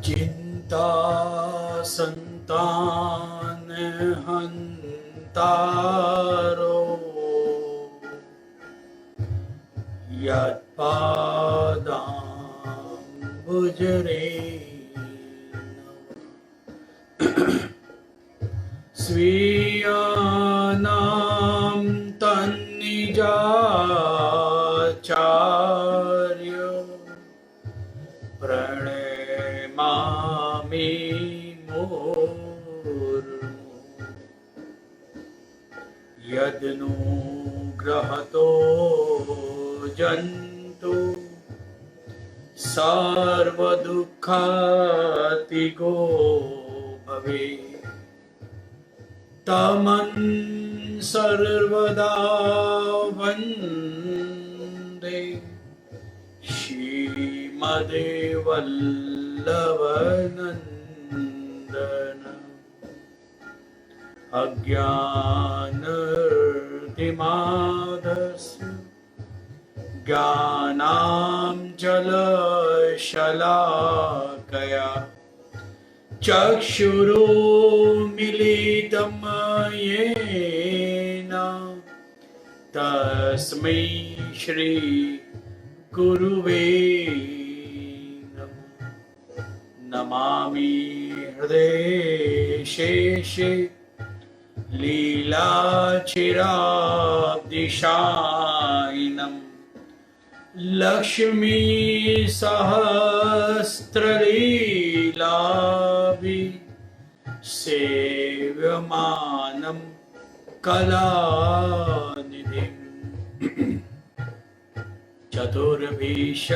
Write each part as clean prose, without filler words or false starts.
चिंता संतान हंतारो यत्पादाम्बुजरेणव स्वीयानां तन्निजाचार्य प्रणमामि मुहुर्मुहुः। यदनुग्रहतो जन्तु सर्वदुःखातिगो भवेत् तमं सर्वदा वन्दे श्रीमद्वल्लभनन्दन अज्ञानतिमिरान्धस्य ज्ञानाञ्जनशलाकया चक्षुरुन्मीलितं येन तस्मै श्री गुरुवे नमः। नमामि हृदये शेषे लीलाचिराब्धिशायिनं लक्ष्मी सहस्रलीलाभि सेव्यमानं कलानिधिम् चतुर्भिश्च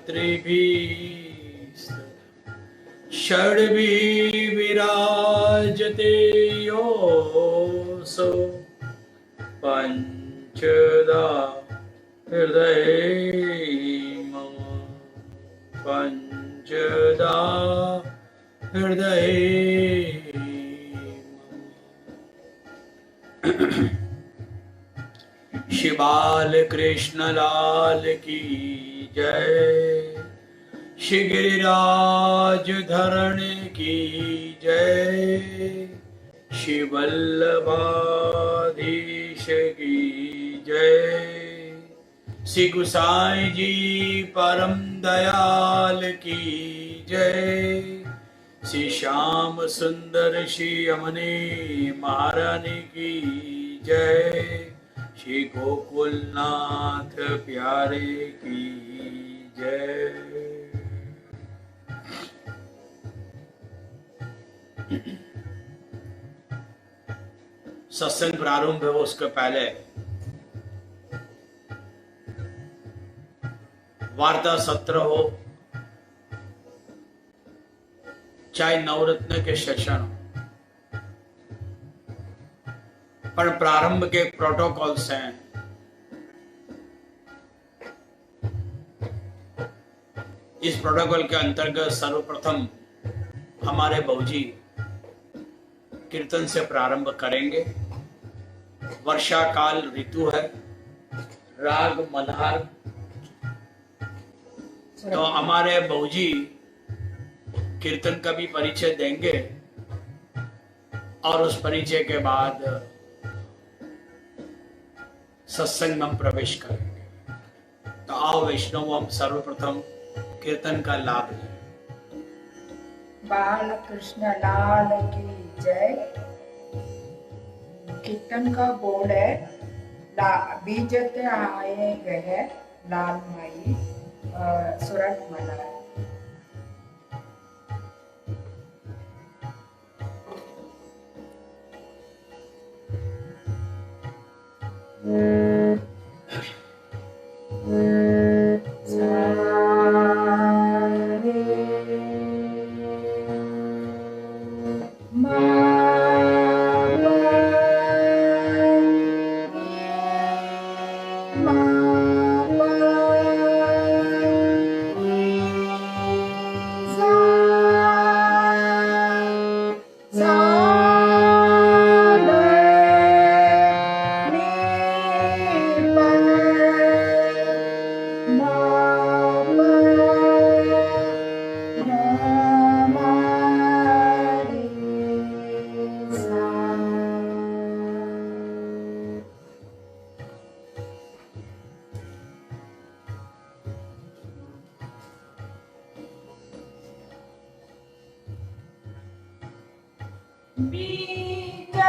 त्रिभिः षड्भिः विराजते योऽसौ पञ्चदा हृदये मम पञ्चदा हृदये श्री बाल कृष्ण लाल की जय, श्री गिरिराज धरण की जय, श्री वल्लभाधीश की जय, श्री गुसाई जी परम दयाल की जय, श्री श्याम सुंदर श्री अमने महारानी की जय, श्री गोकुलनाथ प्यारे की जय। सत्संग प्रारंभ हो उसके पहले वार्ता सत्र हो, चाहे नवरत्न के सेशन हो, पर प्रारंभ के प्रोटोकॉल्स हैं। इस प्रोटोकॉल के अंतर्गत सर्वप्रथम हमारे बहुजी कीर्तन से प्रारंभ करेंगे। वर्षा काल ऋतु है, राग मल्हार, तो हमारे बहुजी कीर्तन का भी परिचय देंगे और उस परिचय के बाद सत्संग में हम प्रवेश करेंगे। तो आओ वैष्णव, हम सर्वप्रथम कीर्तन का लाभ लें। बाल कृष्ण लाल की जय। कीर्तन का बोल है, बीजते आए गए लाल माई सुरत मला। बीजत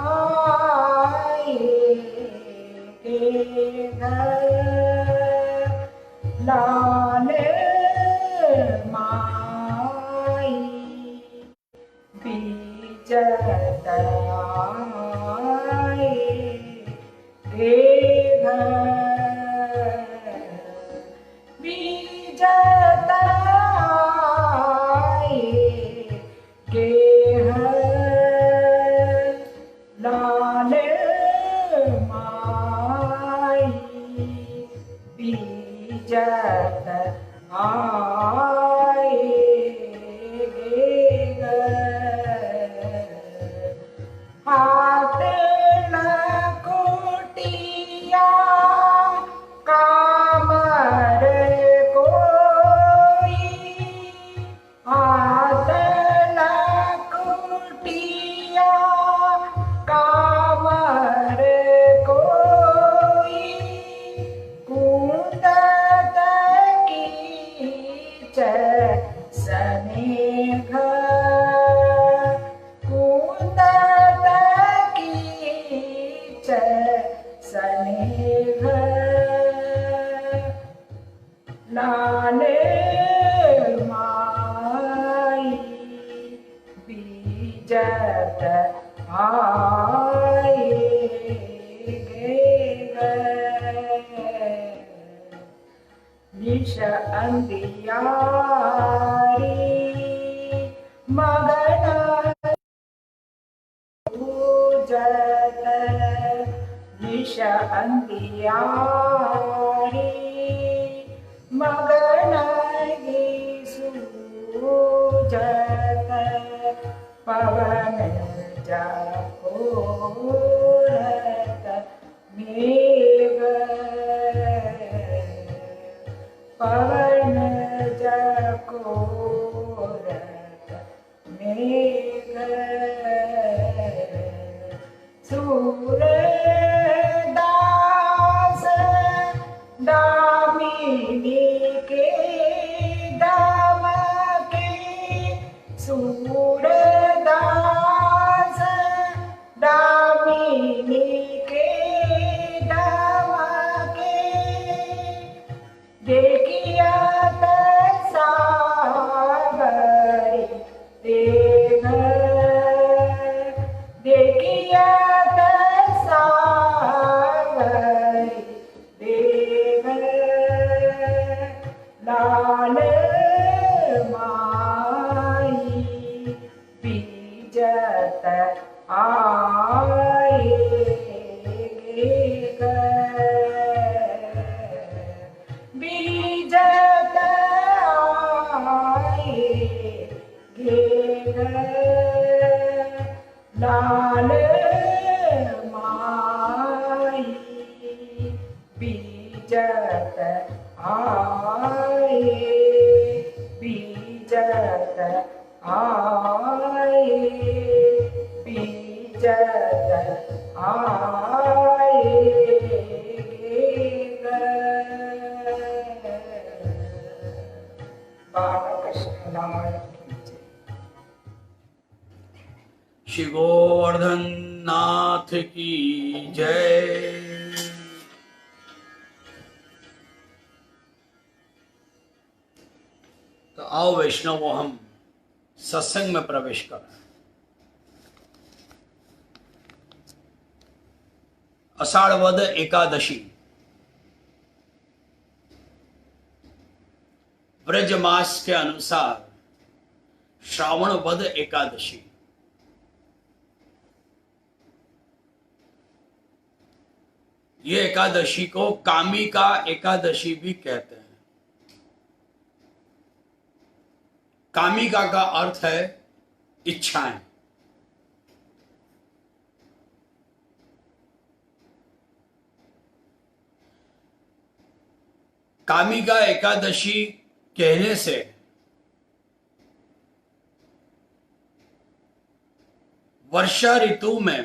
आए के घर लाल माई बीजत आए के घर बीजत आए के घर लाल माई बीजत आए हाथ लकोटिया कामर कोई हाथ लकोटिया कामर कोई कुंदत कीच स्नेह कुंदत कीच स्नेह लाल माई बीजत आए निश अंधियारी मगन पूजत निश अंधियारी मगन सूजत पवन जाकोरत मेघ पवन जाकोरत मेघ सूरदास दामिनी के दाम के सूरदास दामिनी के दाम के देखिया सागरी देव देखिया सागरी देव लाल माई बीजत आए बीजत आए लाल माई बीजत आए बीजत आए बीजत आए बाबा कृष्ण लाल की जय। श्री गोवर्धन नाथ की जय। तो आओ वैष्णवों, हम सत्संग में प्रवेश करें। आषाढ़ वद एकादशी ब्रज मास के अनुसार श्रावण वद एकादशी, ये एकादशी को कामिका एकादशी भी कहते हैं। कामिका का अर्थ है इच्छाएं। कामिका एकादशी कहने से वर्षा ऋतु में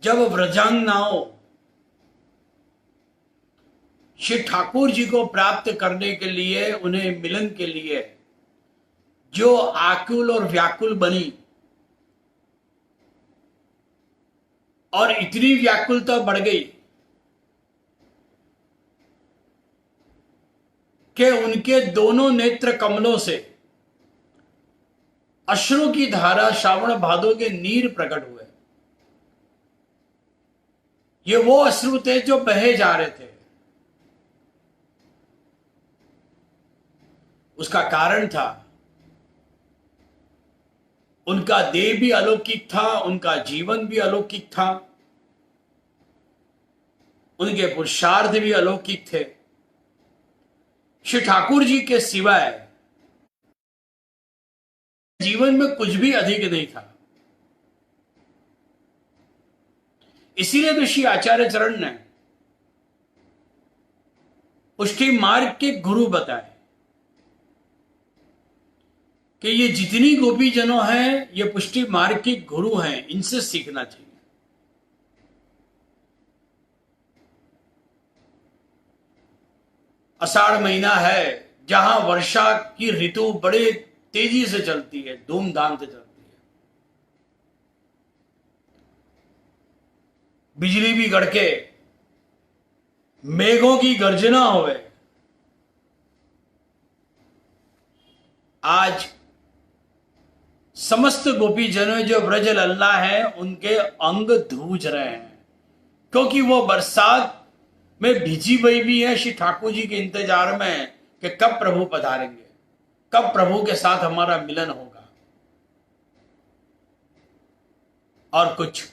जब व्रजांगनाओं श्री ठाकुर जी को प्राप्त करने के लिए, उन्हें मिलन के लिए जो आकुल और व्याकुल बनी, और इतनी व्याकुलता बढ़ गई कि उनके दोनों नेत्र कमलों से अश्रु की धारा, श्रावण भादों के नीर प्रकट हुए। ये वो अश्रु थे जो बहे जा रहे थे। उसका कारण था उनका देह भी अलौकिक था, उनका जीवन भी अलौकिक था, उनके पुरुषार्थ भी अलौकिक थे। श्री ठाकुर जी के सिवाय जीवन में कुछ भी अधिक नहीं था। इसीलिए तो श्री आचार्य चरण ने पुष्टि मार्ग के गुरु बताए कि ये जितनी गोपी जनों हैं, ये पुष्टि मार्ग के गुरु हैं, इनसे सीखना चाहिए। आषाढ़ महीना है, जहां वर्षा की ऋतु बड़े तेजी से चलती है, धूमधाम से चलती है, बिजली भी गड़के, मेघों की गर्जना होवे। आज समस्त गोपी जनों जो ब्रज लल्ला हैं, उनके अंग धूज रहे हैं, क्योंकि वो बरसात में भिजी हुई भी है श्री ठाकुर जी के इंतजार में कि कब प्रभु पधारेंगे, कब प्रभु के साथ हमारा मिलन होगा। और कुछ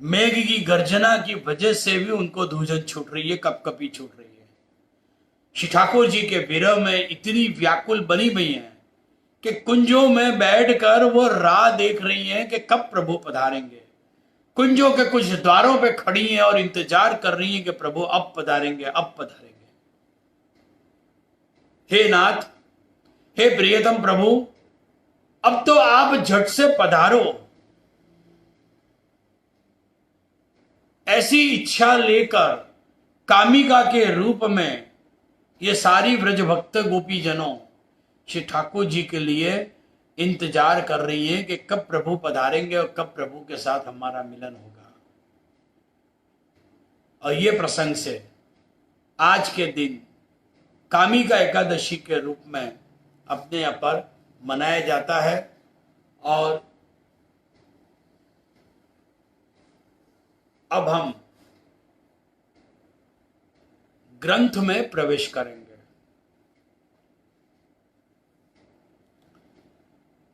मेघ की गर्जना की वजह से भी उनको धूजन छूट रही है, कपकपी छूट रही है। श्री ठाकुर जी के विरह में इतनी व्याकुल बनी हुई है कि कुंजों में बैठकर वो राह देख रही हैं कि कब प्रभु पधारेंगे। कुंजों के कुछ द्वारों पे खड़ी हैं और इंतजार कर रही हैं कि प्रभु अब पधारेंगे, अब पधारेंगे। हे नाथ, हे प्रियतम प्रभु, अब तो आप झट से पधारो। ऐसी इच्छा लेकर कामिका के रूप में ये सारी व्रज भक्त गोपी जनों श्री ठाकुर जी के लिए इंतजार कर रही है कि कब प्रभु पधारेंगे और कब प्रभु के साथ हमारा मिलन होगा। और ये प्रसंग से आज के दिन कामिका एकादशी के रूप में अपने यहाँ पर मनाया जाता है। और अब हम ग्रंथ में प्रवेश करेंगे।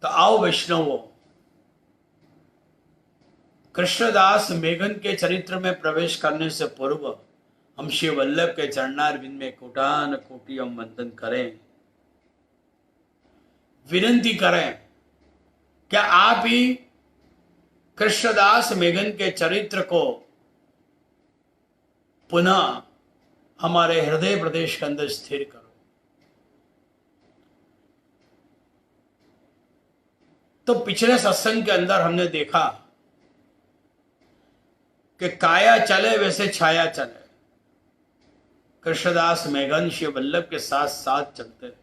तो आओ वैष्णवों, कृष्णदास मेघन के चरित्र में प्रवेश करने से पूर्व हम श्री वल्लभ के चरणारविंद में कोटान कोटि हम वंदन करें, विनंती करें क्या आप ही कृष्णदास मेघन के चरित्र को पुनः हमारे हृदय प्रदेश के अंदर स्थिर करो। तो पिछले सत्संग के अंदर हमने देखा कि काया चले वैसे छाया चले, कृष्णदास मेघन श्री वल्लभ के साथ साथ चलते।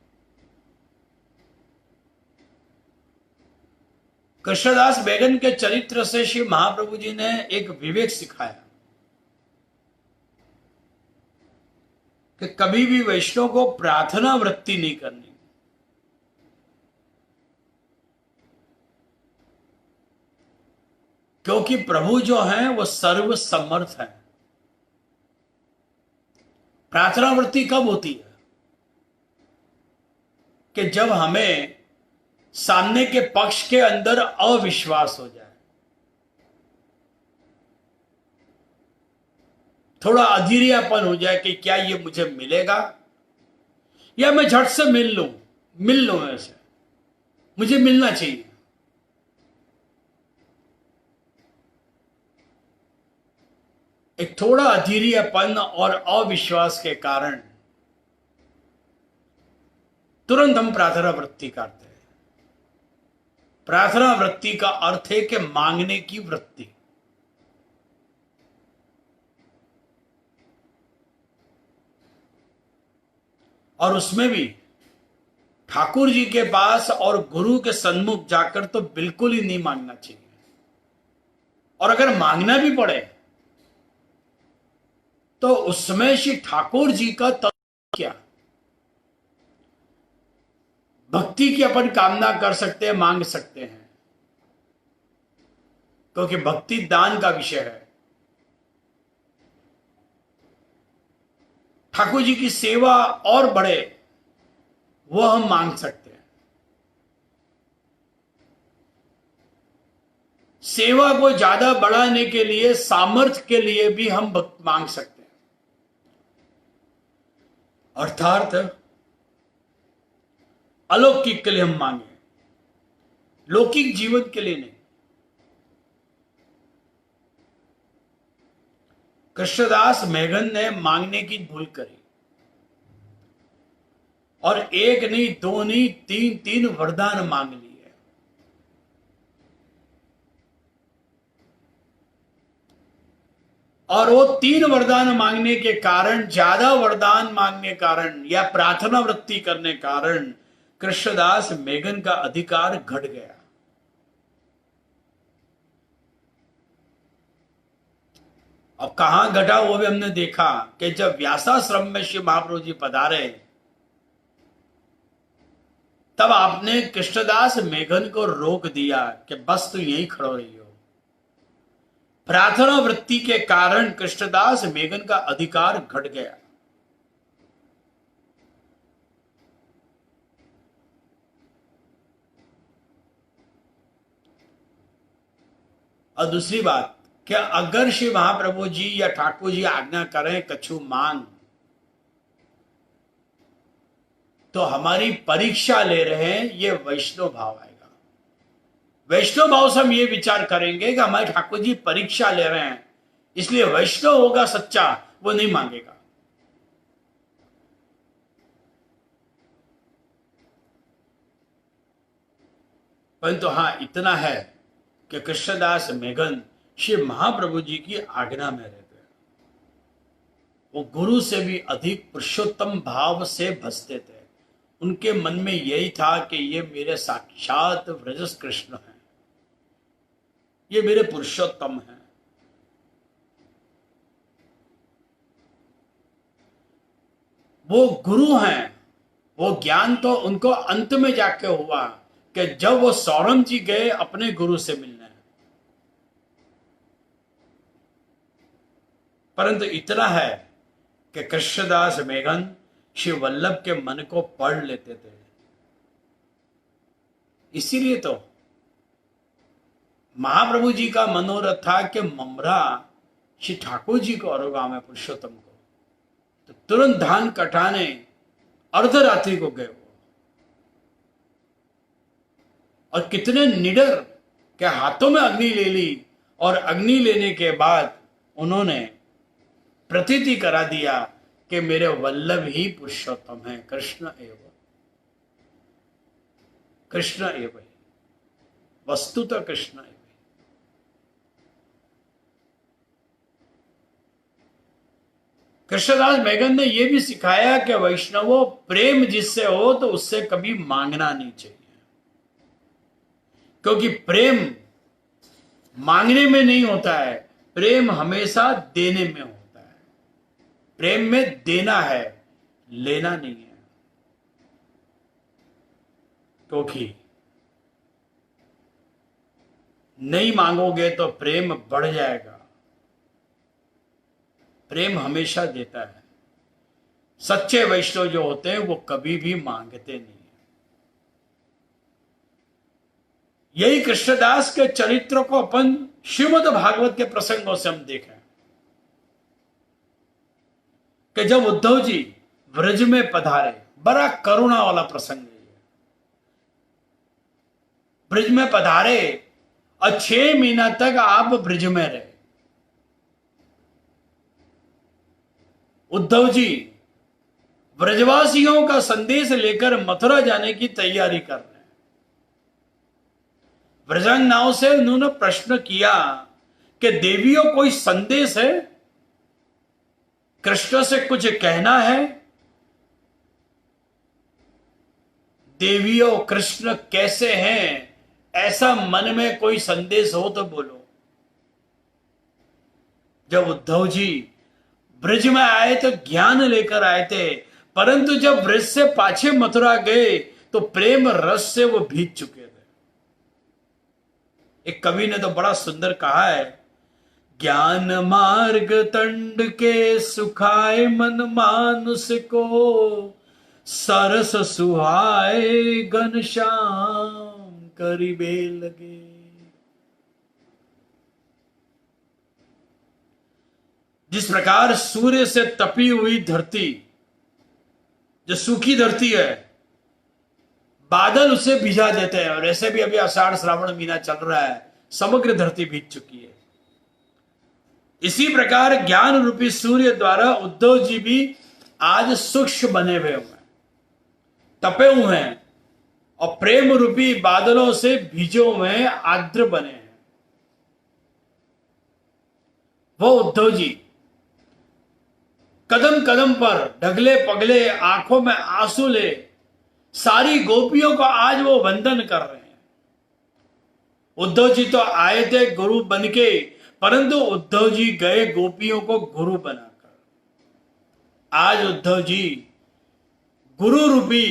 कृष्णदास मेघन के चरित्र से श्री महाप्रभु जी ने एक विवेक सिखाया कि कभी भी वैष्णव को प्रार्थना वृत्ति नहीं करनी, क्योंकि प्रभु जो हैं वो सर्व समर्थ हैं। प्रार्थना वृत्ति कब होती है? कि जब हमें सामने के पक्ष के अंदर अविश्वास हो जाए, थोड़ा अधीरियापन हो जाए कि क्या ये मुझे मिलेगा, या मैं झट से मिल लूं ऐसे, मुझे मिलना चाहिए। एक थोड़ा अधीरियापन और अविश्वास के कारण तुरंत हम प्रार्थना वृत्ति करते हैं। प्रार्थना वृत्ति का अर्थ है कि मांगने की वृत्ति। और उसमें भी ठाकुर जी के पास और गुरु के सन्मुख जाकर तो बिल्कुल ही नहीं मांगना चाहिए। और अगर मांगना भी पड़े तो उसमें श्री ठाकुर जी का तत्व क्या? भक्ति की अपन कामना कर सकते हैं, मांग सकते हैं, क्योंकि भक्ति दान का विषय है। ठाकुर जी की सेवा और बढ़े वो हम मांग सकते हैं। सेवा को ज्यादा बढ़ाने के लिए, सामर्थ्य के लिए भी हम मांग सकते हैं। अर्थात अलौकिक के लिए हम मांगे, लौकिक जीवन के लिए नहीं। कृष्णदास मेघन ने मांगने की भूल करी और एक नहीं, दो नहीं, तीन तीन वरदान मांग लिए। और वो तीन वरदान मांगने के कारण, ज्यादा वरदान मांगने कारण या प्रार्थना वृत्ति करने कारण कृष्णदास मेघन का अधिकार घट गया। अब कहां घटा वो भी हमने देखा कि जब व्यासाश्रम में श्री महाप्रभु जी पधारे तब आपने कृष्णदास मेघन को रोक दिया कि बस तू यहीं खड़ो रही हो। प्रार्थना वृत्ति के कारण कृष्णदास मेघन का अधिकार घट गया। और दूसरी बात, क्या अगर श्री महाप्रभु जी या ठाकुर जी आज्ञा करें कछु मांग, तो हमारी परीक्षा ले रहे हैं, ये वैष्णव भाव आएगा। वैष्णव भाव से हम ये विचार करेंगे कि हमारे ठाकुर जी परीक्षा ले रहे हैं, इसलिए वैष्णव होगा सच्चा, वो नहीं मांगेगा। परंतु हां, इतना है कि कृष्णदास मेघन श्री महाप्रभु जी की आज्ञा में रहते हैं। वो गुरु से भी अधिक पुरुषोत्तम भाव से भजते थे। उनके मन में यही था कि ये मेरे साक्षात व्रज कृष्ण हैं, ये मेरे पुरुषोत्तम हैं। वो गुरु हैं। वो ज्ञान तो उनको अंत में जाके हुआ कि जब वो सौरम जी गए अपने गुरु से मिलने। परंतु इतना है कि कृष्णदास मेघन श्री वल्लभ के मन को पढ़ लेते थे। इसीलिए तो महाप्रभु जी का मनोरथ था कि ममरा श्री ठाकुर जी को अनुगामी पुरुषोत्तम को, तो तुरंत धान कटाने अर्धरात्रि को गए वो। और कितने निडर के हाथों में अग्नि ले ली, और अग्नि लेने के बाद उन्होंने प्रतीति करा दिया कि मेरे वल्लभ ही पुरुषोत्तम है, कृष्ण एवं, कृष्ण एवं, वस्तुतः कृष्ण एवं। कृष्णदास मेघन ने यह भी सिखाया कि वैष्णवों, प्रेम जिससे हो तो उससे कभी मांगना नहीं चाहिए, क्योंकि प्रेम मांगने में नहीं होता है, प्रेम हमेशा देने में होता है। प्रेम में देना है, लेना नहीं है। क्योंकि नहीं मांगोगे तो प्रेम बढ़ जाएगा। प्रेम हमेशा देता है। सच्चे वैष्णव जो होते हैं वो कभी भी मांगते नहीं है। यही कृष्णदास के चरित्र को अपन श्रीमद् भागवत के प्रसंगों से हम देखें कि जब उद्धव जी व्रज में पधारे, बड़ा करुणा वाला प्रसंग है। ब्रज में पधारे और 6 महीना तक आप ब्रज में रहे। उद्धव जी ब्रजवासियों का संदेश लेकर मथुरा जाने की तैयारी कर रहे हैं। ब्रजांगनाओं से उन्होंने प्रश्न किया कि देवियों, कोई संदेश है? कृष्ण से कुछ कहना है? देवियों कृष्ण कैसे हैं, ऐसा मन में कोई संदेश हो तो बोलो। जब उद्धव जी ब्रज में आए तो ज्ञान लेकर आए थे, परंतु जब ब्रज से पाछे मथुरा गए तो प्रेम रस से वो भीग चुके थे। एक कवि ने तो बड़ा सुंदर कहा है, ज्ञान मार्ग तंड के सुखाए मन मानुष को, सरस सुहाए घनश्याम करीबे लगे। जिस प्रकार सूर्य से तपी हुई धरती, जो सूखी धरती है, बादल उसे भिजा देते हैं, और ऐसे भी अभी आषाढ़ श्रावण महीना चल रहा है, समग्र धरती भीग चुकी है। इसी प्रकार ज्ञान रूपी सूर्य द्वारा उद्धव जी भी आज सूक्ष्म बने हुए हैं, तपे हुए हैं, और प्रेम रूपी बादलों से भिजे हुए हैं, आर्द्र बने हैं। वो उद्धव जी कदम कदम पर ढगले पगले आंखों में आंसू ले सारी गोपियों को आज वो वंदन कर रहे हैं। उद्धव जी तो आए थे गुरु बनके, परंतु उद्धव जी गए गोपियों को गुरु बनाकर। आज उद्धव जी गुरु रूपी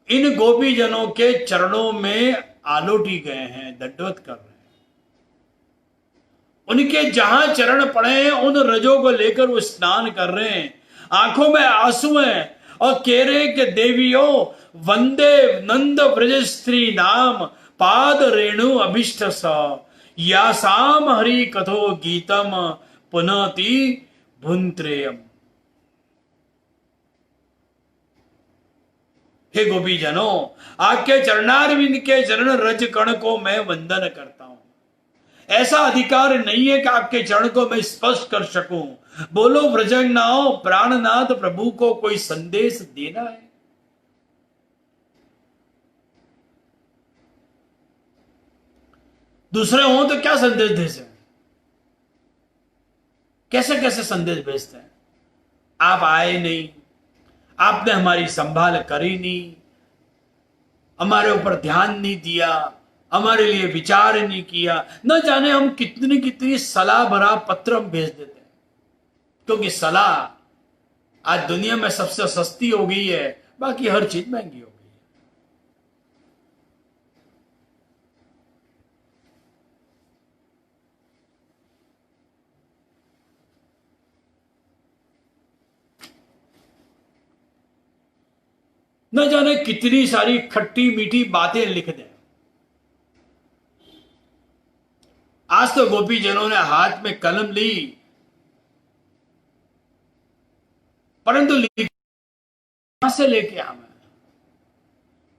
इन गोपी जनों के चरणों में आलोटी गए हैं, दंडवत कर रहे हैं। उनके जहां चरण पड़े हैं उन रजों को लेकर वो स्नान कर रहे हैं, आंखों में आंसू हैं, और कह रहे कि देवियों वंदे नंद ब्रज स्त्री नाम, पाद रेणु अभिष्ट स, यासाम हरि कथो गीतम पुनति भुंत्रेयम। हे गोपी जनों, आपके चरणारविंद के चरण रज कण को मैं वंदन करता हूं। ऐसा अधिकार नहीं है कि आपके चरण को मैं स्पर्श कर सकूं। बोलो व्रजंगनाओं, प्राणनाथ प्रभु को कोई संदेश देना है। दूसरे हों तो क्या संदेश दे सकते, कैसे कैसे संदेश भेजते हैं। आप आए नहीं, आपने हमारी संभाल करी नहीं, हमारे ऊपर ध्यान नहीं दिया, हमारे लिए विचार नहीं किया। न जाने हम कितनी कितनी सलाह भरा पत्र हम भेज देते हैं, क्योंकि सलाह आज दुनिया में सबसे सस्ती हो गई है, बाकी हर चीज महंगी हो गई है। न जाने कितनी सारी खट्टी मीठी बातें लिख दें। आज तो गोपी जनों ने हाथ में कलम ली, परंतु कहां से लेके आवे,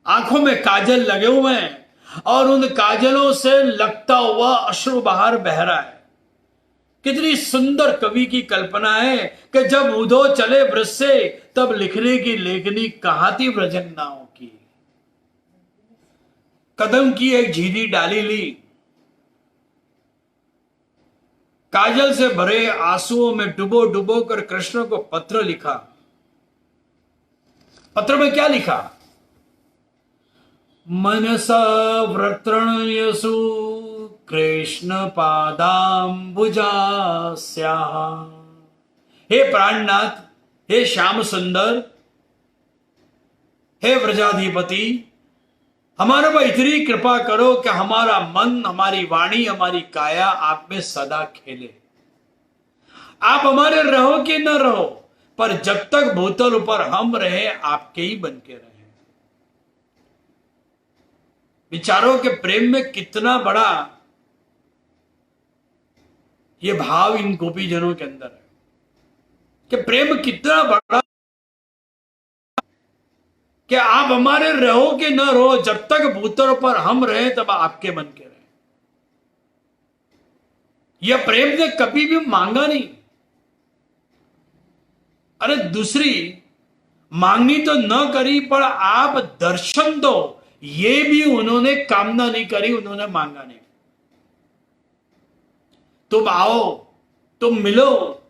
आंखों में काजल लगे हुए हैं, और उन काजलों से लगता हुआ अश्रु बाहर बह रहा है। कितनी सुंदर कवि की कल्पना है कि जब उद्धव चले ब्रज से, तब लिखने की लेखनी कहां थी व्रजंगनाओं की। कदम की एक झीली डाली ली, काजल से भरे आंसुओं में डुबो डुबो कर कृष्ण को पत्र लिखा। पत्र में क्या लिखा? मनसा व्रतृण्यसु कृष्ण पादाम्बुजास्याः। हे प्राणनाथ, हे श्याम सुंदर, हे व्रजाधिपति, हमारे पर इतनी कृपा करो कि हमारा मन, हमारी वाणी, हमारी काया आप में सदा खेले। आप हमारे रहो कि न रहो, पर जब तक भूतल ऊपर हम रहे, आपके ही बन के रहे। विचारों के प्रेम में कितना बड़ा ये भाव इन गोपी जनों के अंदर है, कि प्रेम कितना बड़ा, कि आप हमारे रहो कि न रहो, जब तक भूतल पर हम रहे तब आपके बन के रहे। यह प्रेम ने कभी भी मांगा नहीं। अरे दूसरी मांगनी तो न करी, पर आप दर्शन दो, ये भी उन्होंने कामना नहीं करी, उन्होंने मांगा नहीं। तुम आओ, तुम मिलो,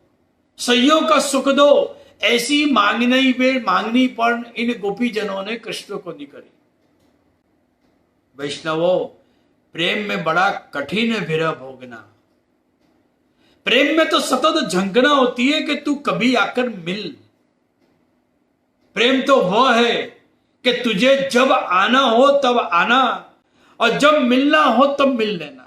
सहयोग का सुख दो, ऐसी मांगनी पर इन गोपी जनों ने कृष्ण को नहीं करी। वैष्णवों, प्रेम में बड़ा कठिन है विरह भोगना। प्रेम में तो सतत झंकना होती है कि तू कभी आकर मिल। प्रेम तो वह है कि तुझे जब आना हो तब आना और जब मिलना हो तब मिल लेना।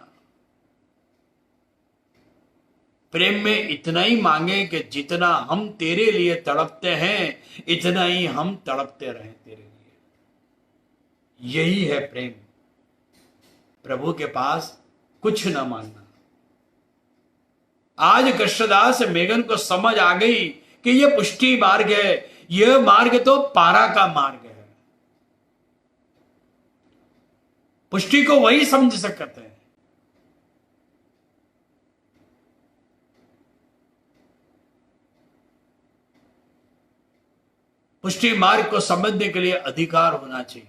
प्रेम में इतना ही मांगे कि जितना हम तेरे लिए तड़पते हैं इतना ही हम तड़पते रहें तेरे लिए। यही है प्रेम। प्रभु के पास कुछ ना मांगना। आज कृष्णदास मेघन को समझ आ गई कि यह पुष्टि मार्ग है, यह मार्ग तो पारा का मार्ग है। पुष्टि को वही समझ सकते हैं। पुष्टि मार्ग को समझने के लिए अधिकार होना चाहिए,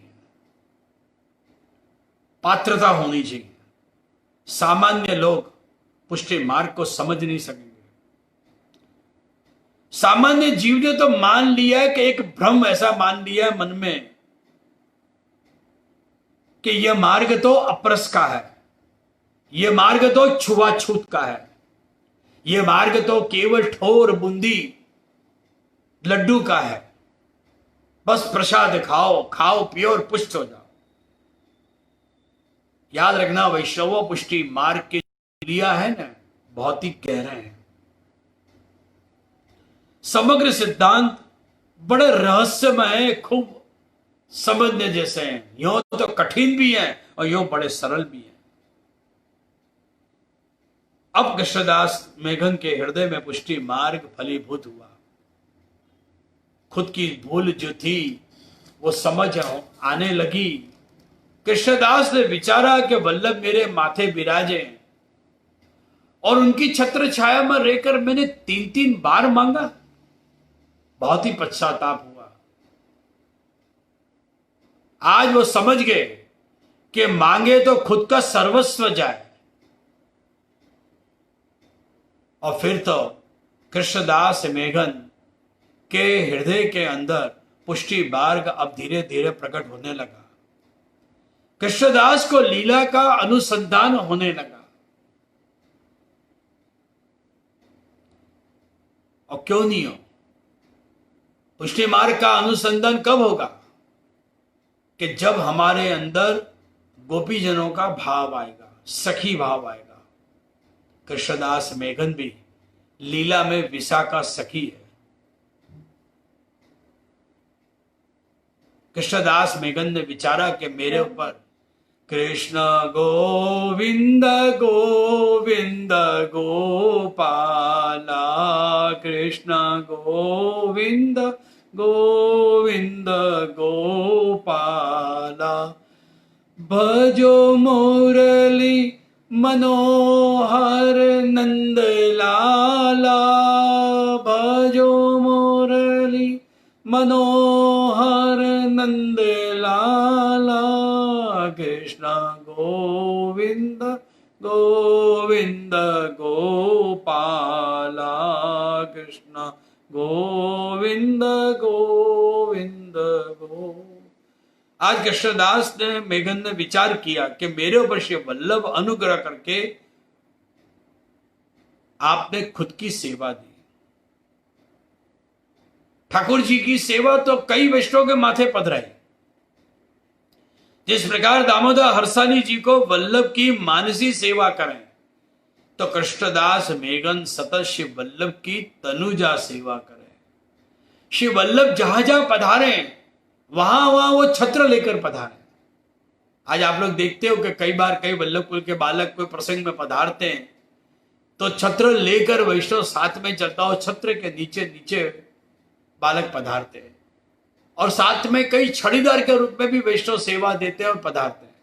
पात्रता होनी चाहिए। सामान्य लोग पुष्टि मार्ग को समझ नहीं सकेंगे। सामान्य जीव ने तो मान लिया है कि एक भ्रम ऐसा मान लिया है मन में कि यह मार्ग तो अपरस का है, यह मार्ग तो छुआछूत का है, यह मार्ग तो केवल ठोर बूंदी लड्डू का है। बस प्रसाद खाओ, खाओ पियो और पुष्ट हो जाओ। याद रखना वैष्णव, पुष्टि मार्ग के लिया है ना, बहुत ही गहरे हैं। समग्र सिद्धांत बड़े रहस्यमय है, खूब समझने जैसे हैं। यो तो कठिन भी है और यो बड़े सरल भी है। अब कृष्णदास मेघन के हृदय में पुष्टि मार्ग फलीभूत हुआ। खुद की भूल जो थी वो समझ आने लगी। कृष्णदास ने विचारा कि वल्लभ मेरे माथे विराजे और उनकी छत्र छाया में रहकर मैंने 3-3 बार मांगा। बहुत ही पश्चाताप हुआ। आज वो समझ गए कि मांगे तो खुद का सर्वस्व जाए। और फिर तो कृष्णदास मेघन के हृदय के अंदर पुष्टि मार्ग अब धीरे धीरे प्रकट होने लगा। कृष्णदास को लीला का अनुसंधान होने लगा। और क्यों नहीं हो? पुष्टि मार्ग का अनुसंधान कब होगा? कि जब हमारे अंदर गोपीजनों का भाव आएगा, सखी भाव आएगा। कृष्णदास मेघन भी लीला में विशाखा सखी है। कृष्णदास मेघन ने विचारा कि मेरे ऊपर कृष्ण गोविंद गोविंद गोपाला, कृष्ण गोविंद गोविंद गोपाला, भजो मुरली मनोहर नंद लाला, भजो मुरली मनोहर नंद लाला, कृष्ण गोविंद गोविंद गोपाला, कृष्ण गोविंद गोविंद गो। आज कृष्णदास ने मेघन ने विचार किया कि मेरे ऊपर श्री वल्लभ अनुग्रह करके आपने खुद की सेवा दी। ठाकुर जी की सेवा तो कई वैष्णव के माथे पधराई। जिस प्रकार दामोदर हरसानी जी को वल्लभ की मानसी सेवा करें, तो कृष्णदास मेघन सतत श्री वल्लभ की तनुजा सेवा करें। श्री वल्लभ जहां जहां पधारे वहां वहां वो छत्र लेकर पधारे। आज आप लोग देखते हो कि कई बार कई वल्लभ कुल के बालक कोई प्रसंग में पधारते हैं तो छत्र लेकर वैष्णव साथ में चलता हो, छत्र के नीचे नीचे बालक पधारते हैं। और साथ में कई छड़ीदार के रूप में भी वैष्णव सेवा देते हैं और पधारते हैं।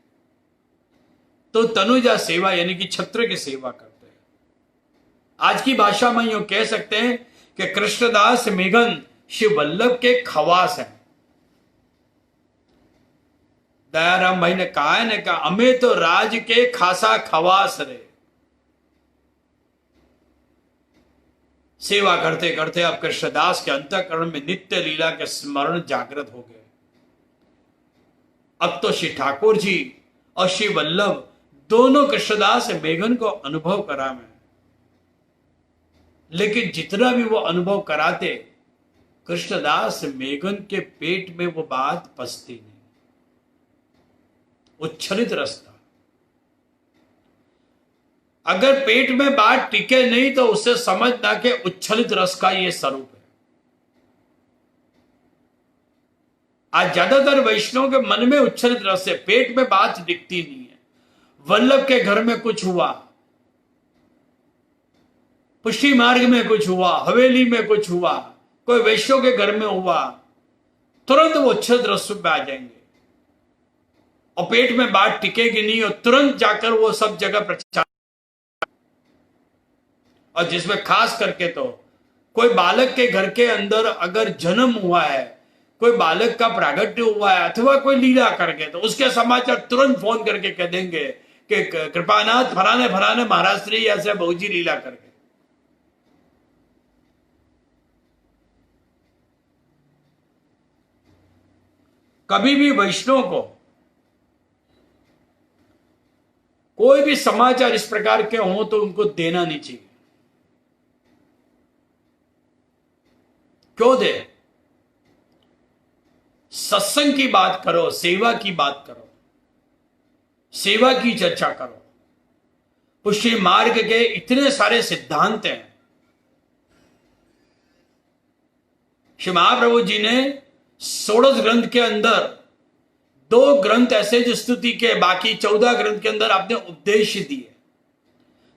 तो तनुजा सेवा यानी कि छत्र की सेवा करते हैं। आज की भाषा में यूं कह सकते हैं कि कृष्णदास मेघन श्री वल्लभ के खवास हैं। दयाराम भाई ने कहा है ने कहा, हमें तो राज के खासा खवास रे। सेवा करते करते अब कृष्णदास के अंतःकरण में नित्य लीला के स्मरण जागृत हो गए। अब तो श्री ठाकुर जी और श्री वल्लभ दोनों कृष्णदास मेघन को अनुभव करा में, लेकिन जितना भी वो अनुभव कराते, कृष्णदास मेघन के पेट में वो बात पसती नहीं। उच्छलित रस था। अगर पेट में बात टिके नहीं तो उसे समझना कि उच्छलित रस का ये स्वरूप है। आज ज्यादातर वैष्णव के मन में उच्छलित रस है, पेट में बात टिकती नहीं है। वल्लभ के घर में कुछ हुआ, पुष्टि मार्ग में कुछ हुआ, हवेली में कुछ हुआ, कोई वैष्णव के घर में हुआ, तुरंत वो उच्छलित रस में आ जाएंगे और पेट में बात टिकेगी नहीं और तुरंत जाकर वो सब जगह प्रचार। और जिसमें खास करके तो कोई बालक के घर के अंदर अगर जन्म हुआ है, कोई बालक का प्रागट्य हुआ है अथवा कोई लीला करके, तो उसके समाचार तुरंत फोन करके कह देंगे कि कृपानाथ फलाने फलाने महाराज श्री ऐसे बहुजी लीला करके। कभी भी वैष्णव को कोई भी समाचार इस प्रकार के हों तो उनको देना नहीं चाहिए। क्यों दे? सत्संग की बात करो, सेवा की बात करो, सेवा की चर्चा करो। पुष्टि मार्ग के इतने सारे सिद्धांत हैं। श्री महाप्रभु जी ने 16 ग्रंथ के अंदर 2 ग्रंथ ऐसे जो स्तुति के, बाकी 14 ग्रंथ के अंदर आपने उपदेश दिए।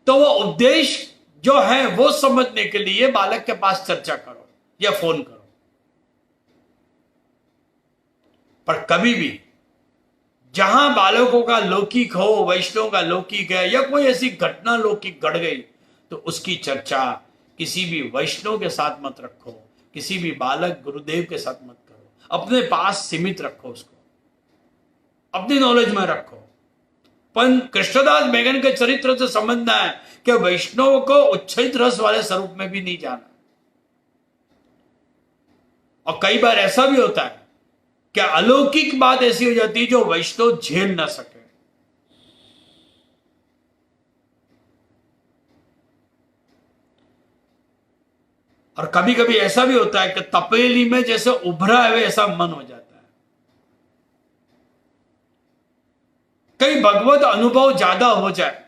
तो वो उपदेश जो है वो समझने के लिए बालक के पास चर्चा करो या फोन करो। पर कभी भी जहां बालकों का लौकिक हो, वैष्णव का लौकिक है या कोई ऐसी घटना लौकिक घट गई, तो उसकी चर्चा किसी भी वैष्णव के साथ मत रखो, किसी भी बालक गुरुदेव के साथ मत करो। अपने पास सीमित रखो, उसको अपनी नॉलेज में रखो। पर कृष्णदास मेघन के चरित्र से समझना है कि वैष्णव को उच्छलित रस वाले स्वरूप में भी नहीं जाना। और कई बार ऐसा भी होता है कि अलौकिक बात ऐसी हो जाती है जो वैष्णव झेल ना सके। और कभी कभी ऐसा भी होता है कि तपेली में जैसे उभरा है ऐसा मन हो जाता है। कई भगवत अनुभव ज्यादा हो जाए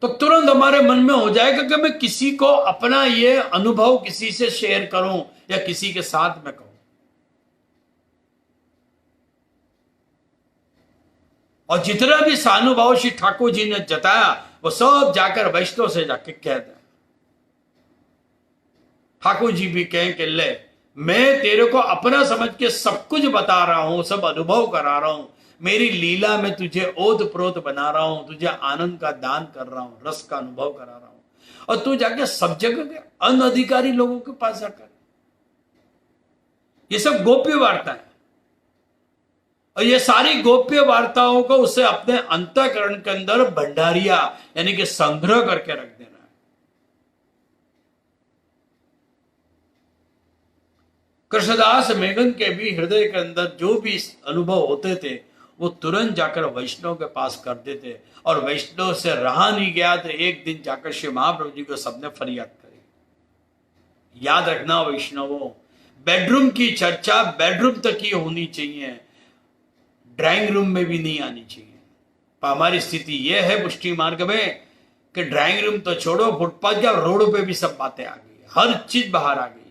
तो तुरंत हमारे मन में हो जाएगा कि मैं किसी को अपना ये अनुभव किसी से शेयर करूं या किसी के साथ में कहूं। और जितना भी सानुभाव श्री ठाकुर जी ने जताया वो सब जाकर वैष्णव से जाके कह दें। ठाकुर जी भी कहें कि ले, मैं तेरे को अपना समझ के सब कुछ बता रहा हूं, सब अनुभव करा रहा हूं, मेरी लीला में तुझे ओत प्रोत बना रहा हूं, तुझे आनंद का दान कर रहा हूं, रस का अनुभव करा रहा हूं। और तू जाके सब जगह के अनधिकारी लोगों के पास जाकर, ये सब गोप्य वार्ता है। और ये सारी गोप्य वार्ताओं को उसे अपने अंतःकरण के अंदर भंडारिया यानी कि संग्रह करके रख देना है। कृष्णदास मेघन के भी हृदय के अंदर जो भी अनुभव होते थे वो तुरंत जाकर वैष्णव के पास कर देते। और वैष्णव से रहा नहीं गया तो एक दिन जाकर श्री महाप्रभु जी को सबने फरियाद करी। याद रखना वैष्णवों, बेडरूम की चर्चा बेडरूम तक ही होनी चाहिए, ड्राइंग रूम में भी नहीं आनी चाहिए। पर हमारी स्थिति यह है पुष्टि मार्ग में कि ड्राइंग रूम तो छोड़ो, फुटपाथ या रोड पे भी सब बातें आ गई, हर चीज बाहर आ गई है।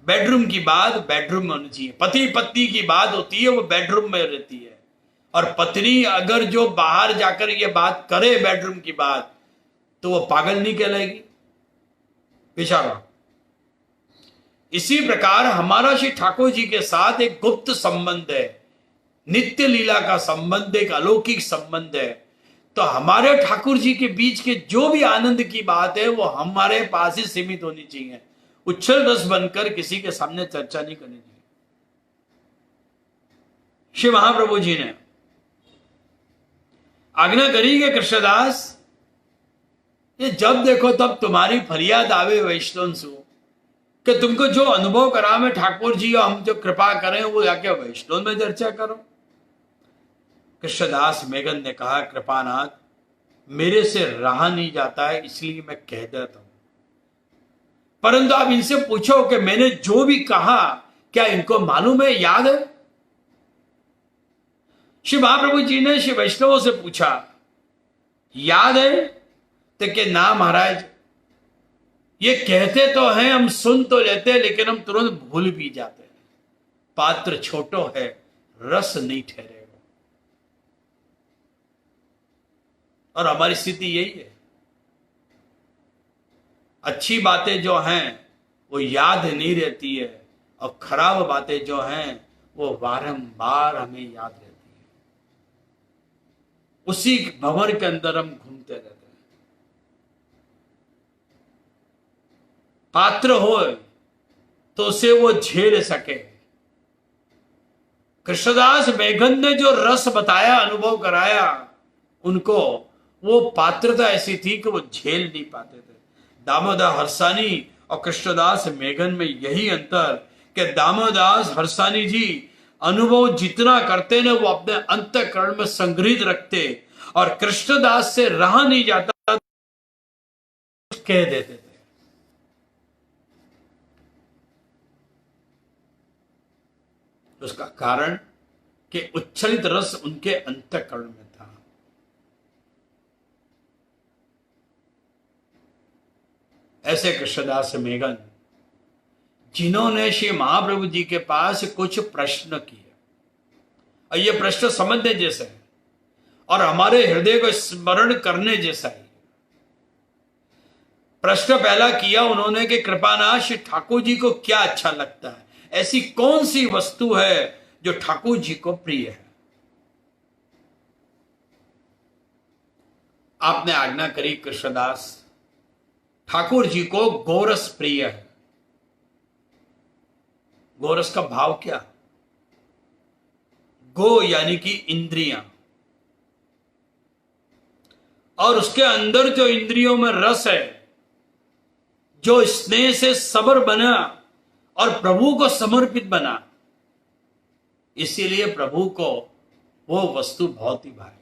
बेडरूम की बात बेडरूम में होनी चाहिए। पति पत्नी की बात होती है वो बेडरूम में रहती है। और पत्नी अगर जो बाहर जाकर ये बात करे बेडरूम की बात, तो वो पागल नहीं कहलाएगी, बेचारा। इसी प्रकार हमारा श्री ठाकुर जी के साथ एक गुप्त संबंध है, नित्य लीला का संबंध, एक अलौकिक संबंध है। तो हमारे ठाकुर जी के बीच के जो भी आनंद की बात है वो हमारे पास ही सीमित होनी चाहिए, उच्छल रस बनकर किसी के सामने चर्चा नहीं करनी चाहिए। श्री महाप्रभु जी ने आज्ञा करी कि कृष्णदास, ये जब देखो तब तुम्हारी फरियाद आवे वैष्णव सु, कि तुमको जो अनुभव करा में ठाकुर जी हम जो कृपा करें वो जाके वैष्णव में चर्चा करो। कृष्णदास मेघन ने कहा, कृपानाथ मेरे से रहा नहीं जाता है इसलिए मैं कह देता हूं, परंतु आप इनसे पूछो कि मैंने जो भी कहा क्या इनको मालूम है, याद है? श्री महाप्रभु जी ने श्री वैष्णवों से पूछा, याद है? तो कि ना महाराज, ये कहते तो हैं, हम सुन तो लेते हैं, लेकिन हम तुरंत भूल भी जाते हैं। पात्र छोटो है, रस नहीं ठहरेगा। और हमारी स्थिति यही है, अच्छी बातें जो हैं वो याद नहीं रहती है, और खराब बातें जो हैं वो बारंबार हमें याद रहती है। उसी भंवर के अंदर हम घूमते रहते हैं। पात्र हो तो उसे वो झेल सके। कृष्णदास मेघन ने जो रस बताया, अनुभव कराया उनको, वो पात्रता ऐसी थी कि वो झेल नहीं पाते थे। दामोदर हरसानी और कृष्णदास मेघन में यही अंतर कि दामोदास हरसानी जी अनुभव जितना करते ना वो अपने अंतःकरण में संग्रहित रखते, और कृष्णदास से रहा नहीं जाता कह देते थे। उसका कारण कि उच्छलित रस उनके अंतःकरण में था। ऐसे कृष्णदास मेघन जिन्होंने श्री महाप्रभु जी के पास कुछ प्रश्न किए, और ये प्रश्न समझने जैसे है और हमारे हृदय को स्मरण करने जैसा है। प्रश्न पहला किया उन्होंने कि कृपानाथ श्री ठाकुर जी को क्या अच्छा लगता है, ऐसी कौन सी वस्तु है जो ठाकुर जी को प्रिय है। आपने आज्ञा करी, कृष्णदास ठाकुर जी को गोरस प्रिय है। गोरस का भाव क्या? गो यानी कि इंद्रियां, और उसके अंदर जो इंद्रियों में रस है, जो स्नेह से सबर बना और प्रभु को समर्पित बना, इसीलिए प्रभु को वो वस्तु बहुत ही भाई।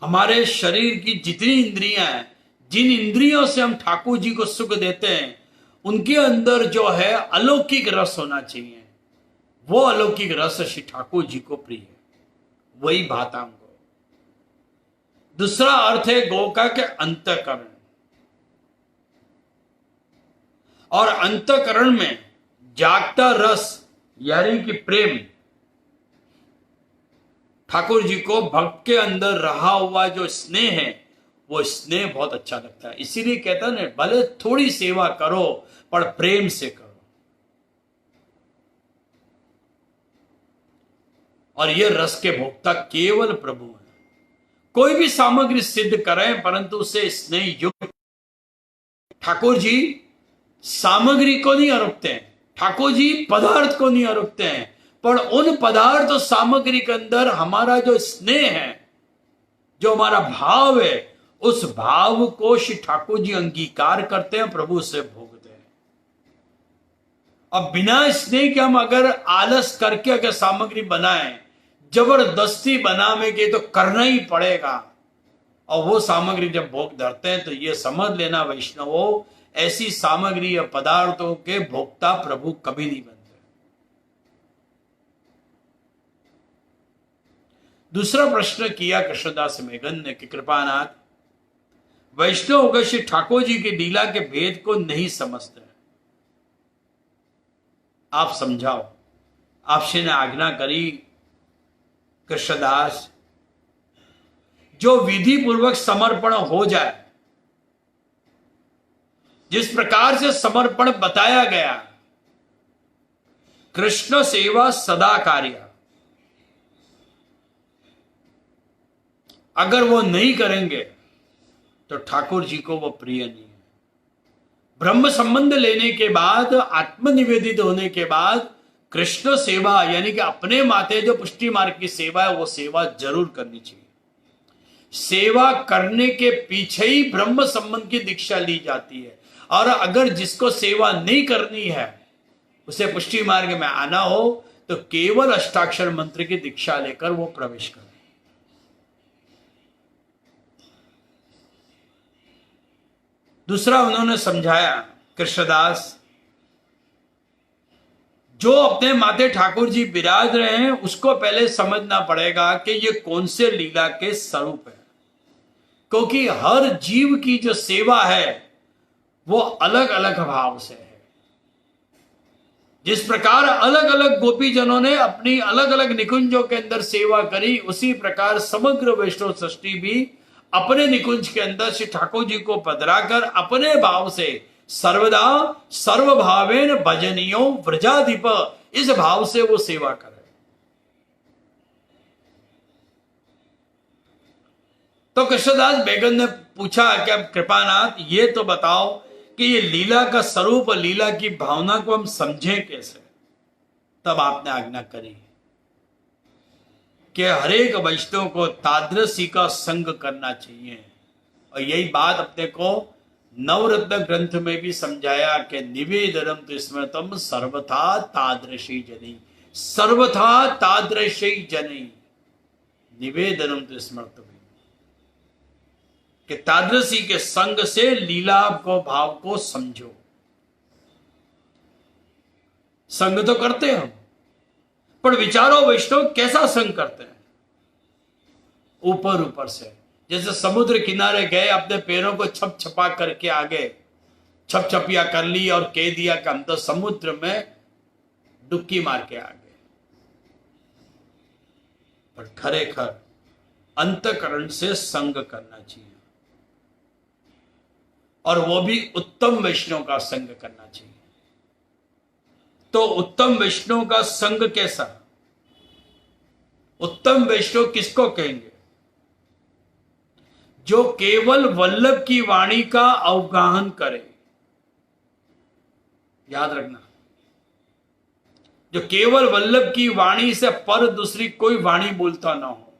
हमारे शरीर की जितनी इंद्रियां हैं, जिन इंद्रियों से हम ठाकुर जी को सुख देते हैं, उनके अंदर जो है अलौकिक रस होना चाहिए। वो अलौकिक रस श्री ठाकुर जी को प्रिय है, वही भाता हमको। दूसरा अर्थ है गो का के अंतःकरण, और अंतःकरण में जागता रस यानी कि प्रेम। ठाकुर जी को भक्त के अंदर रहा हुआ जो स्नेह है, वो स्नेह बहुत अच्छा लगता है। इसीलिए कहता है ना, भले थोड़ी सेवा करो पर प्रेम से करो। और ये रस के भोक्ता केवल प्रभु है। कोई भी सामग्री सिद्ध करें परंतु उसे स्नेह युक्त। ठाकुर जी सामग्री को नहीं अरुकते हैं, ठाकुर जी पदार्थ को नहीं अरुकते हैं, पर उन पदार्थ और सामग्री के अंदर हमारा जो स्नेह है, जो हमारा भाव है, उस भाव को श्री ठाकुर जी अंगीकार करते हैं, प्रभु से भोगते हैं। अब बिना स्नेह के हम अगर आलस करके अगर सामग्री बनाएं, जबरदस्ती बनावे तो करना ही पड़ेगा, और वो सामग्री जब भोग धरते हैं तो ये समझ लेना वैष्णवों, ऐसी सामग्री या पदार्थों के भोक्ता प्रभु कभी नहीं बनते। दूसरा प्रश्न किया कृष्णदास मेघन ने कि कृपानाथ, वैष्णव होकर श्री ठाकुर जी की लीला के भेद को नहीं समझते, आप समझाओ। आपसे ने आज्ञा करी, कृष्णदास जो विधि पूर्वक समर्पण हो जाए, जिस प्रकार से समर्पण बताया गया, कृष्ण सेवा सदा कार्य, अगर वो नहीं करेंगे तो ठाकुर जी को वो प्रिय नहीं है। ब्रह्म संबंध लेने के बाद, आत्मनिवेदित होने के बाद कृष्ण सेवा यानी कि अपने माते जो पुष्टि मार्ग की सेवा है, वो सेवा जरूर करनी चाहिए। सेवा करने के पीछे ही ब्रह्म संबंध की दीक्षा ली जाती है। और अगर जिसको सेवा नहीं करनी है, उसे पुष्टि मार्ग में आना हो, तो केवल अष्टाक्षर मंत्र की दीक्षा लेकर वो प्रवेश करे। दूसरा उन्होंने समझाया कृष्णदास, जो अपने माते ठाकुर जी विराज रहे हैं उसको पहले समझना पड़ेगा कि ये कौन से लीला के स्वरूप है। क्योंकि हर जीव की जो सेवा है वो अलग अलग भाव से है। जिस प्रकार अलग अलग गोपीजनों ने अपनी अलग अलग निकुंजों के अंदर सेवा करी, उसी प्रकार समग्र वैष्णव सृष्टि भी अपने निकुंज के अंदर श्री ठाकुर जी को पधराकर अपने भाव से सर्वदा सर्वभावेन भजनियो व्रजाधिप, इस भाव से वो सेवा करे। तो कृष्णदास बेगन ने पूछा कि अब कृपानाथ ये तो बताओ कि ये लीला का स्वरूप और लीला की भावना को हम समझें कैसे। तब आपने आज्ञा करी कि हरेक वैष्णव को तादृशी का संग करना चाहिए। और यही बात अपने को नवरत्न ग्रंथ में भी समझाया कि निवेदनम तो स्मृतम सर्वथा तादृशी जनी, सर्वथा तादृशी जनी निवेदनम तो स्मृतम, कि तादृशी के संग से लीला को भाव को समझो। संग तो करते हैं हम, पर विचारो वैष्णव कैसा संग करते हैं? ऊपर ऊपर से, जैसे समुद्र किनारे गए, अपने पैरों को छप छपा करके आगे छप छपिया कर ली और कह दिया कि हम तो समुद्र में डुबकी मार के आ गए। पर खरेखर अंतकरण से संग करना चाहिए, और वो भी उत्तम वैष्णव का संग करना चाहिए। तो उत्तम वैष्णव का संग कैसा? उत्तम वैष्णव किसको कहेंगे? जो केवल वल्लभ की वाणी का अवगाहन करे। याद रखना, जो केवल वल्लभ की वाणी से पर दूसरी कोई वाणी बोलता ना हो,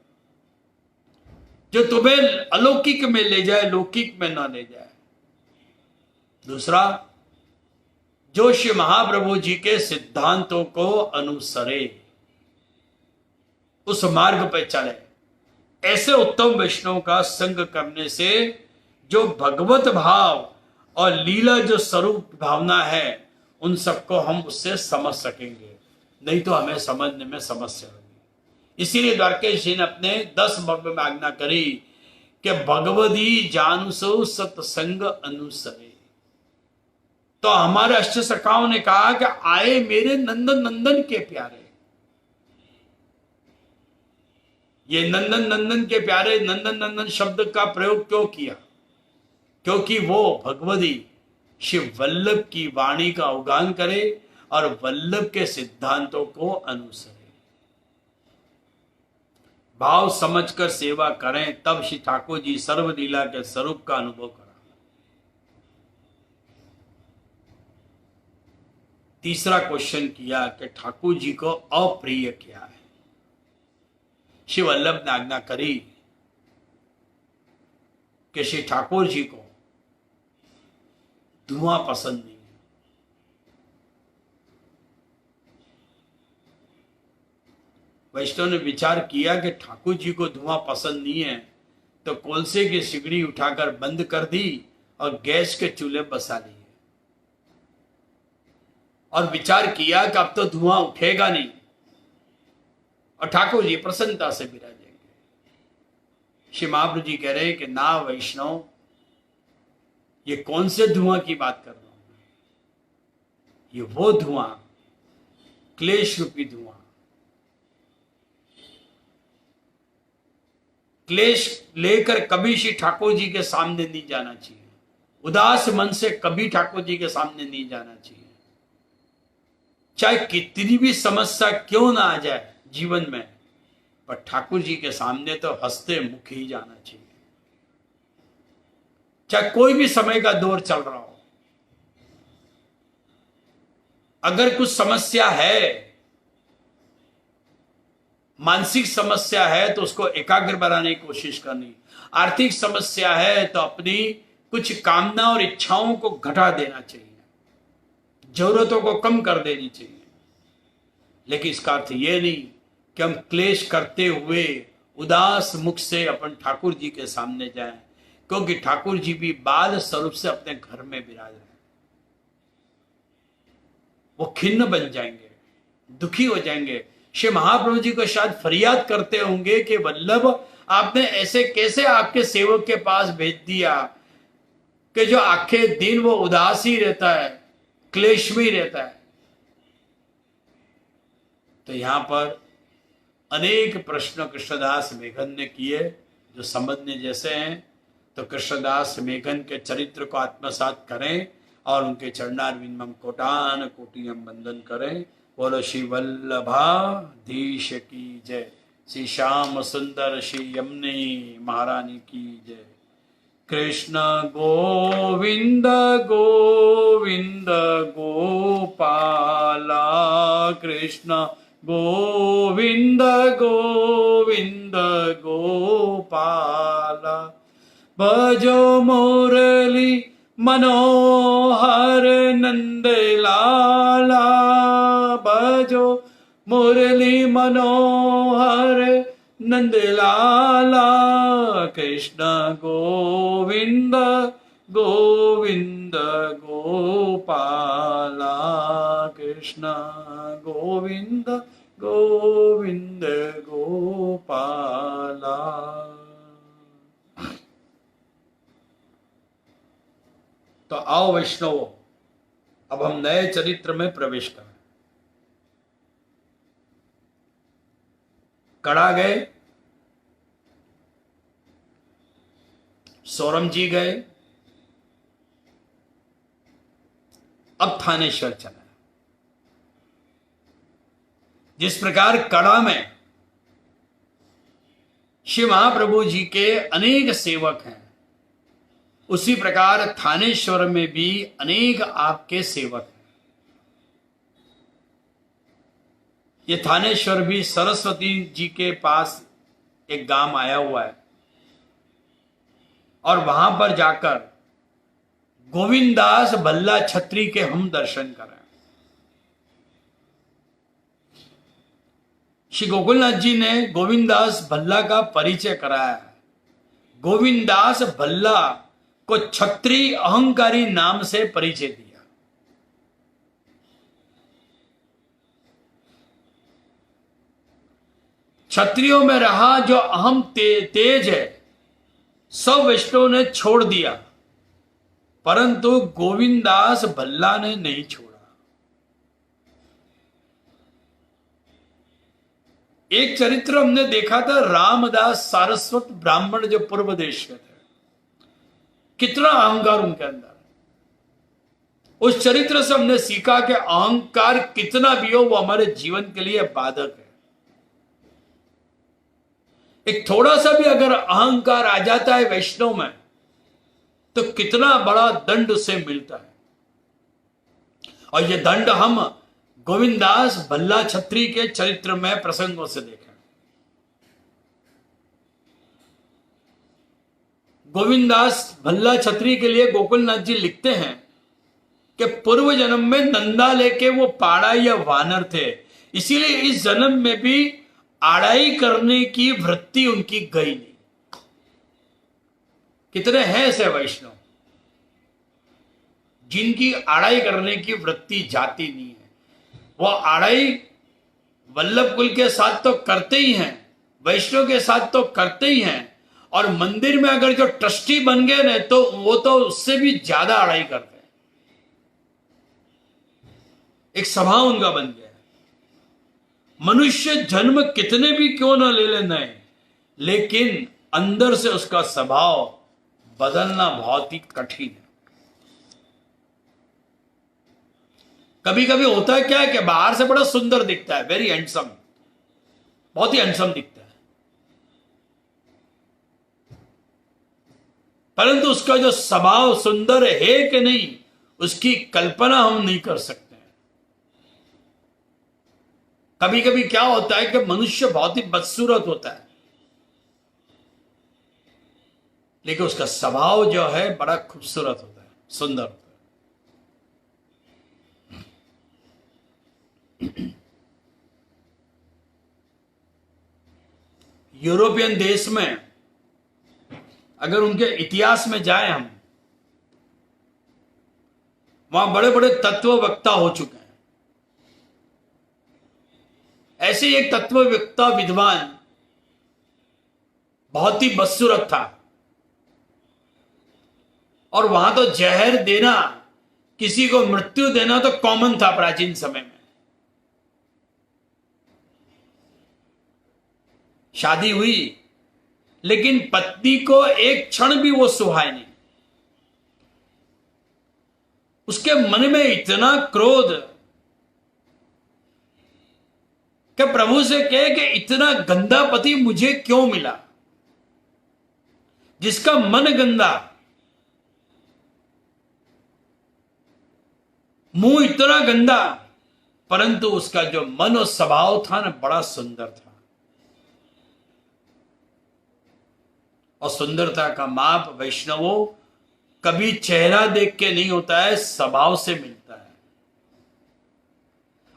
जो तुम्हें अलौकिक में ले जाए, लौकिक में ना ले जाए। दूसरा, जो श्री महाप्रभु जी के सिद्धांतों को अनुसरे, उस मार्ग पर चले। ऐसे उत्तम वैष्णव का संग करने से जो भगवत भाव और लीला जो स्वरूप भावना है, उन सबको हम उससे समझ सकेंगे। नहीं तो हमें समझने में समस्या होगी। इसीलिए द्वारकेश जी ने अपने 10 भव्य में आज्ञा करी कि भगवदी जानसो सत्संग अनुसरे। तो हमारे अष्ट सखाओं ने कहा कि आए मेरे नंदन नंदन के प्यारे। ये नंदन नंदन के प्यारे, नंदन नंदन शब्द का प्रयोग क्यों किया? क्योंकि वो भगवती शिव वल्लभ की वाणी का अवगान करे और वल्लभ के सिद्धांतों को अनुसरे। भाव समझकर सेवा करें, तब श्री ठाकुर जी सर्वलीला के स्वरूप का अनुभव करा। तीसरा क्वेश्चन किया कि ठाकुर जी को अप्रिय क्या है? श्री वल्लभ ने आज्ञा करी कि श्री ठाकुर जी को धुआं पसंद नहीं है। वैष्णव ने विचार किया कि ठाकुर जी को धुआं पसंद नहीं है, तो कोलसे की सिगड़ी उठाकर बंद कर दी और गैस के चूल्हे बसा लिए, और विचार किया कि अब तो धुआं उठेगा नहीं और ठाकुर जी प्रसन्नता से विराजेंगे। श्री महाप्रभु जी कह रहे हैं कि ना वैष्णव, ये कौन से धुआं की बात कर रहा हूं? ये वो धुआं, क्लेश रूपी धुआं, क्लेश लेकर कभी श्री ठाकुर जी के सामने नहीं जाना चाहिए। उदास मन से कभी ठाकुर जी के सामने नहीं जाना चाहिए। चाहे कितनी भी समस्या क्यों ना आ जाए जीवन में, पर ठाकुर जी के सामने तो हंसते मुख ही जाना चाहिए। चाहे कोई भी समय का दौर चल रहा हो, अगर कुछ समस्या है मानसिक समस्या है तो उसको एकाग्र बनाने की कोशिश करनी, आर्थिक समस्या है तो अपनी कुछ कामना और इच्छाओं को घटा देना चाहिए, जरूरतों को कम कर देनी चाहिए। लेकिन इसका अर्थ यह नहीं कि हम क्लेश करते हुए उदास मुख से अपन ठाकुर जी के सामने जाएं, क्योंकि ठाकुर जी भी बाल स्वरूप से अपने घर में विराज रहे हैं। वो खिन्न बन जाएंगे, दुखी हो जाएंगे। श्री महाप्रभु जी को शायद फरियाद करते होंगे कि वल्लभ आपने ऐसे कैसे आपके सेवक के पास भेज दिया कि जो आखे दिन वो उदास ही रहता है, क्लेश में ही रहता है। तो यहां पर अनेक प्रश्न कृष्णदास मेघन ने किए जो समझने जैसे हैं। तो कृष्णदास मेघन के चरित्र को आत्मसात करें और उनके चरणारविंद में कोटान कोटि हम वंदन करें। बोलो श्री वल्लभाधीश की जय, श्री श्याम सुंदर श्री यमुनी महारानी की जय। कृष्ण गोविंद गोविंद गोपाला, कृष्ण गोविंद गोविंद गोपाला। भजो मुरली मनोहर नंद लाला, भजो मुरली मनोहर नंद लाला। कृष्ण गोविंद गोविंद गोपाला, कृष्ण गोविंद गोविंद गोपाला। तो आओ वैष्णवों, अब हम नए चरित्र में प्रवेश करें। कड़ा गए, सौरम जी गए, अब थानेश्वर चला। जिस प्रकार कड़ा में श्री महाप्रभु जी के अनेक सेवक हैं, उसी प्रकार थानेश्वर में भी अनेक आपके सेवक हैं। ये थानेश्वर भी सरस्वती जी के पास एक गांव आया हुआ है और वहां पर जाकर गोविंदास भल्ला छत्री के हम दर्शन करें। श्री गोकुलनाथ जी ने गोविंदास भल्ला का परिचय कराया है। गोविंदास भल्ला को छत्री अहंकारी नाम से परिचय दिया। क्षत्रियों में रहा जो अहम तेज है, सब वैष्णव ने छोड़ दिया, परंतु गोविंदास भल्ला ने नहीं छोड़ा। एक चरित्र हमने देखा था, रामदास सारस्वत ब्राह्मण जो पूर्व देश के थे, कितना अहंकार उनके अंदर। उस चरित्र से हमने सीखा कि अहंकार कितना भी हो वो हमारे जीवन के लिए बाधक है। एक थोड़ा सा भी अगर अहंकार आ जाता है वैष्णव में तो कितना बड़ा दंड उसे मिलता है। और ये दंड हम गोविंदास भल्ला छत्री के चरित्र में प्रसंगों से देखें। गोविंदास भल्ला छत्री के लिए गोकुलनाथ जी लिखते हैं कि पूर्व जन्म में नंदा लेके वो पाड़ा या वानर थे, इसीलिए इस जन्म में भी आड़ाई करने की वृत्ति उनकी गई नहीं। कितने हैं ऐसे वैष्णव जिनकी आड़ाई करने की वृत्ति जाती नहीं है। वो आड़ाई वल्लभ कुल के साथ तो करते ही हैं, वैष्णव के साथ तो करते ही हैं, और मंदिर में अगर जो ट्रस्टी बन गए ना तो वो तो उससे भी ज्यादा आड़ाई करते हैं। एक स्वभाव उनका बन गया है। मनुष्य जन्म कितने भी क्यों ना ले लेना है, लेकिन अंदर से उसका स्वभाव बदलना बहुत ही कठिन है। कभी कभी होता है क्या है कि बाहर से बड़ा सुंदर दिखता है, वेरी हैंडसम, बहुत ही हैंडसम दिखता है, परंतु उसका जो स्वभाव सुंदर है कि नहीं उसकी कल्पना हम नहीं कर सकते हैं। कभी कभी क्या होता है कि मनुष्य बहुत ही बदसूरत होता है, लेकिन उसका स्वभाव जो है बड़ा खूबसूरत होता है, सुंदर होता है। यूरोपियन देश में अगर उनके इतिहास में जाए हम, वहां बड़े बड़े तत्ववक्ता हो चुके हैं। ऐसे ही एक तत्ववक्ता विद्वान बहुत ही बदसूरत था, और वहां तो जहर देना, किसी को मृत्यु देना तो कॉमन था प्राचीन समय में। शादी हुई, लेकिन पत्नी को एक क्षण भी वो सुहाए नहीं। उसके मन में इतना क्रोध कि प्रभु से कहे कि इतना गंदा पति मुझे क्यों मिला, जिसका मन गंदा, मुंह इतना गंदा, परंतु उसका जो मन और स्वभाव था ना, बड़ा सुंदर था। और सुंदरता का माप वैष्णवों कभी चेहरा देख के नहीं होता है, स्वभाव से मिलता है।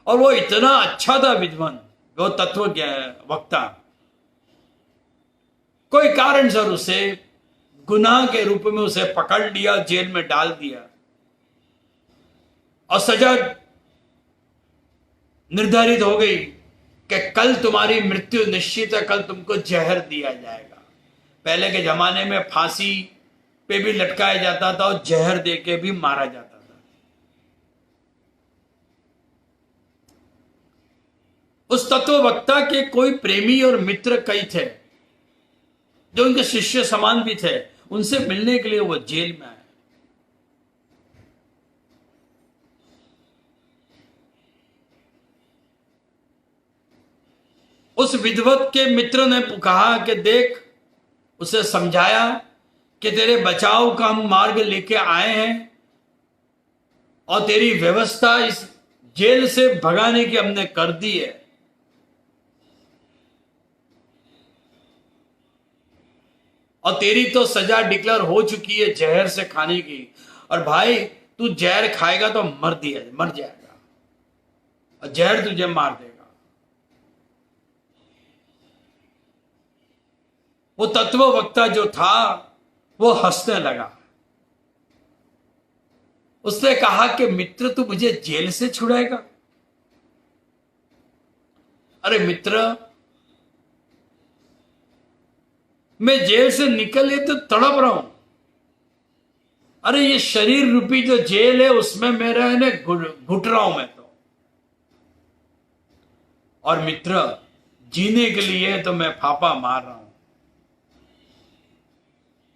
और वो इतना अच्छा था विद्वान, वो तत्व वक्ता। कोई कारण सर उसे गुनाह के रूप में उसे पकड़ लिया, जेल में डाल दिया, और सजा निर्धारित हो गई कि कल तुम्हारी मृत्यु निश्चित है, कल तुमको जहर दिया जाएगा। पहले के जमाने में फांसी पे भी लटकाया जाता था और जहर देके भी मारा जाता था। उस तत्ववक्ता के कोई प्रेमी और मित्र कई थे जो उनके शिष्य समान भी थे। उनसे मिलने के लिए वो जेल में आए। उस विद्वत के मित्र ने कहा कि देख, उसे समझाया कि तेरे बचाव का हम मार्ग लेके आए हैं, और तेरी व्यवस्था इस जेल से भगाने की हमने कर दी है। और तेरी तो सजा डिक्लेयर हो चुकी है जहर से खाने की, और भाई तू जहर खाएगा तो मर जाएगा, और जहर तुझे मार देगा। वो तत्ववक्ता जो था वो हंसने लगा। उसने कहा कि मित्र, तू मुझे जेल से छुड़ाएगा? अरे मित्र, मैं जेल से निकले तो तड़प रहा हूं। अरे ये शरीर रूपी जो जेल है उसमें मेरा घुट रहा हूं मैं तो। और मित्र, जीने के लिए तो मैं फापा मार रहा हूं,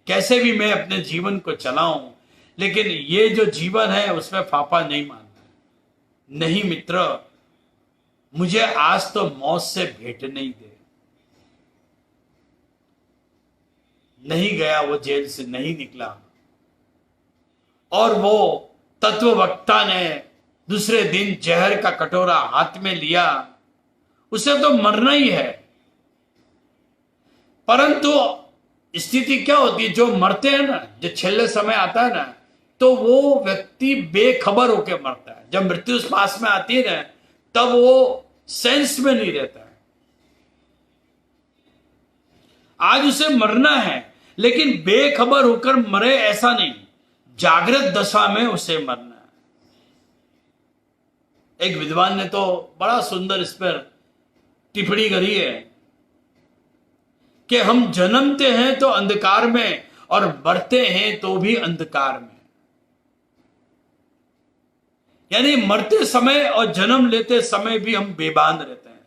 कैसे भी मैं अपने जीवन को चलाऊं, लेकिन ये जो जीवन है उसमें फापा नहीं मारना। नहीं मित्र, मुझे आज तो मौत से भेंट नहीं दे। नहीं गया, वो जेल से नहीं निकला। और वो तत्ववक्ता ने दूसरे दिन जहर का कटोरा हाथ में लिया। उसे तो मरना ही है, परंतु स्थिति क्या होती है, जो मरते हैं ना, जो छेले समय आता है ना, तो वो व्यक्ति बेखबर होकर मरता है। जब मृत्यु उस पास में आती है ना, तब वो सेंस में नहीं रहता है। आज उसे मरना है, लेकिन बेखबर होकर मरे ऐसा नहीं, जागृत दशा में उसे मरना है। एक विद्वान ने तो बड़ा सुंदर इस पर टिप्पणी करी है कि हम जन्मते हैं तो अंधकार में, और मरते हैं तो भी अंधकार में। यानी मरते समय और जन्म लेते समय भी हम बेबान रहते हैं।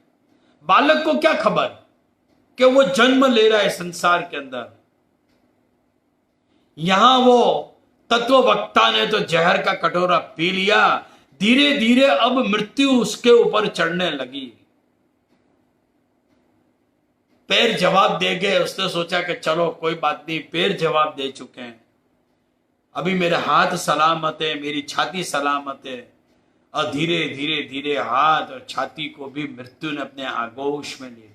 बालक को क्या खबर कि वो जन्म ले रहा है संसार के अंदर। यहां वो तत्ववक्ता ने तो जहर का कटोरा पी लिया। धीरे धीरे अब मृत्यु उसके ऊपर चढ़ने लगी। पैर जवाब दे गए। उसने सोचा कि चलो कोई बात नहीं, पैर जवाब दे चुके हैं, अभी मेरे हाथ सलामत है, मेरी छाती सलामत है, और धीरे धीरे धीरे हाथ और छाती को भी मृत्यु ने अपने आगोश में ले लिया।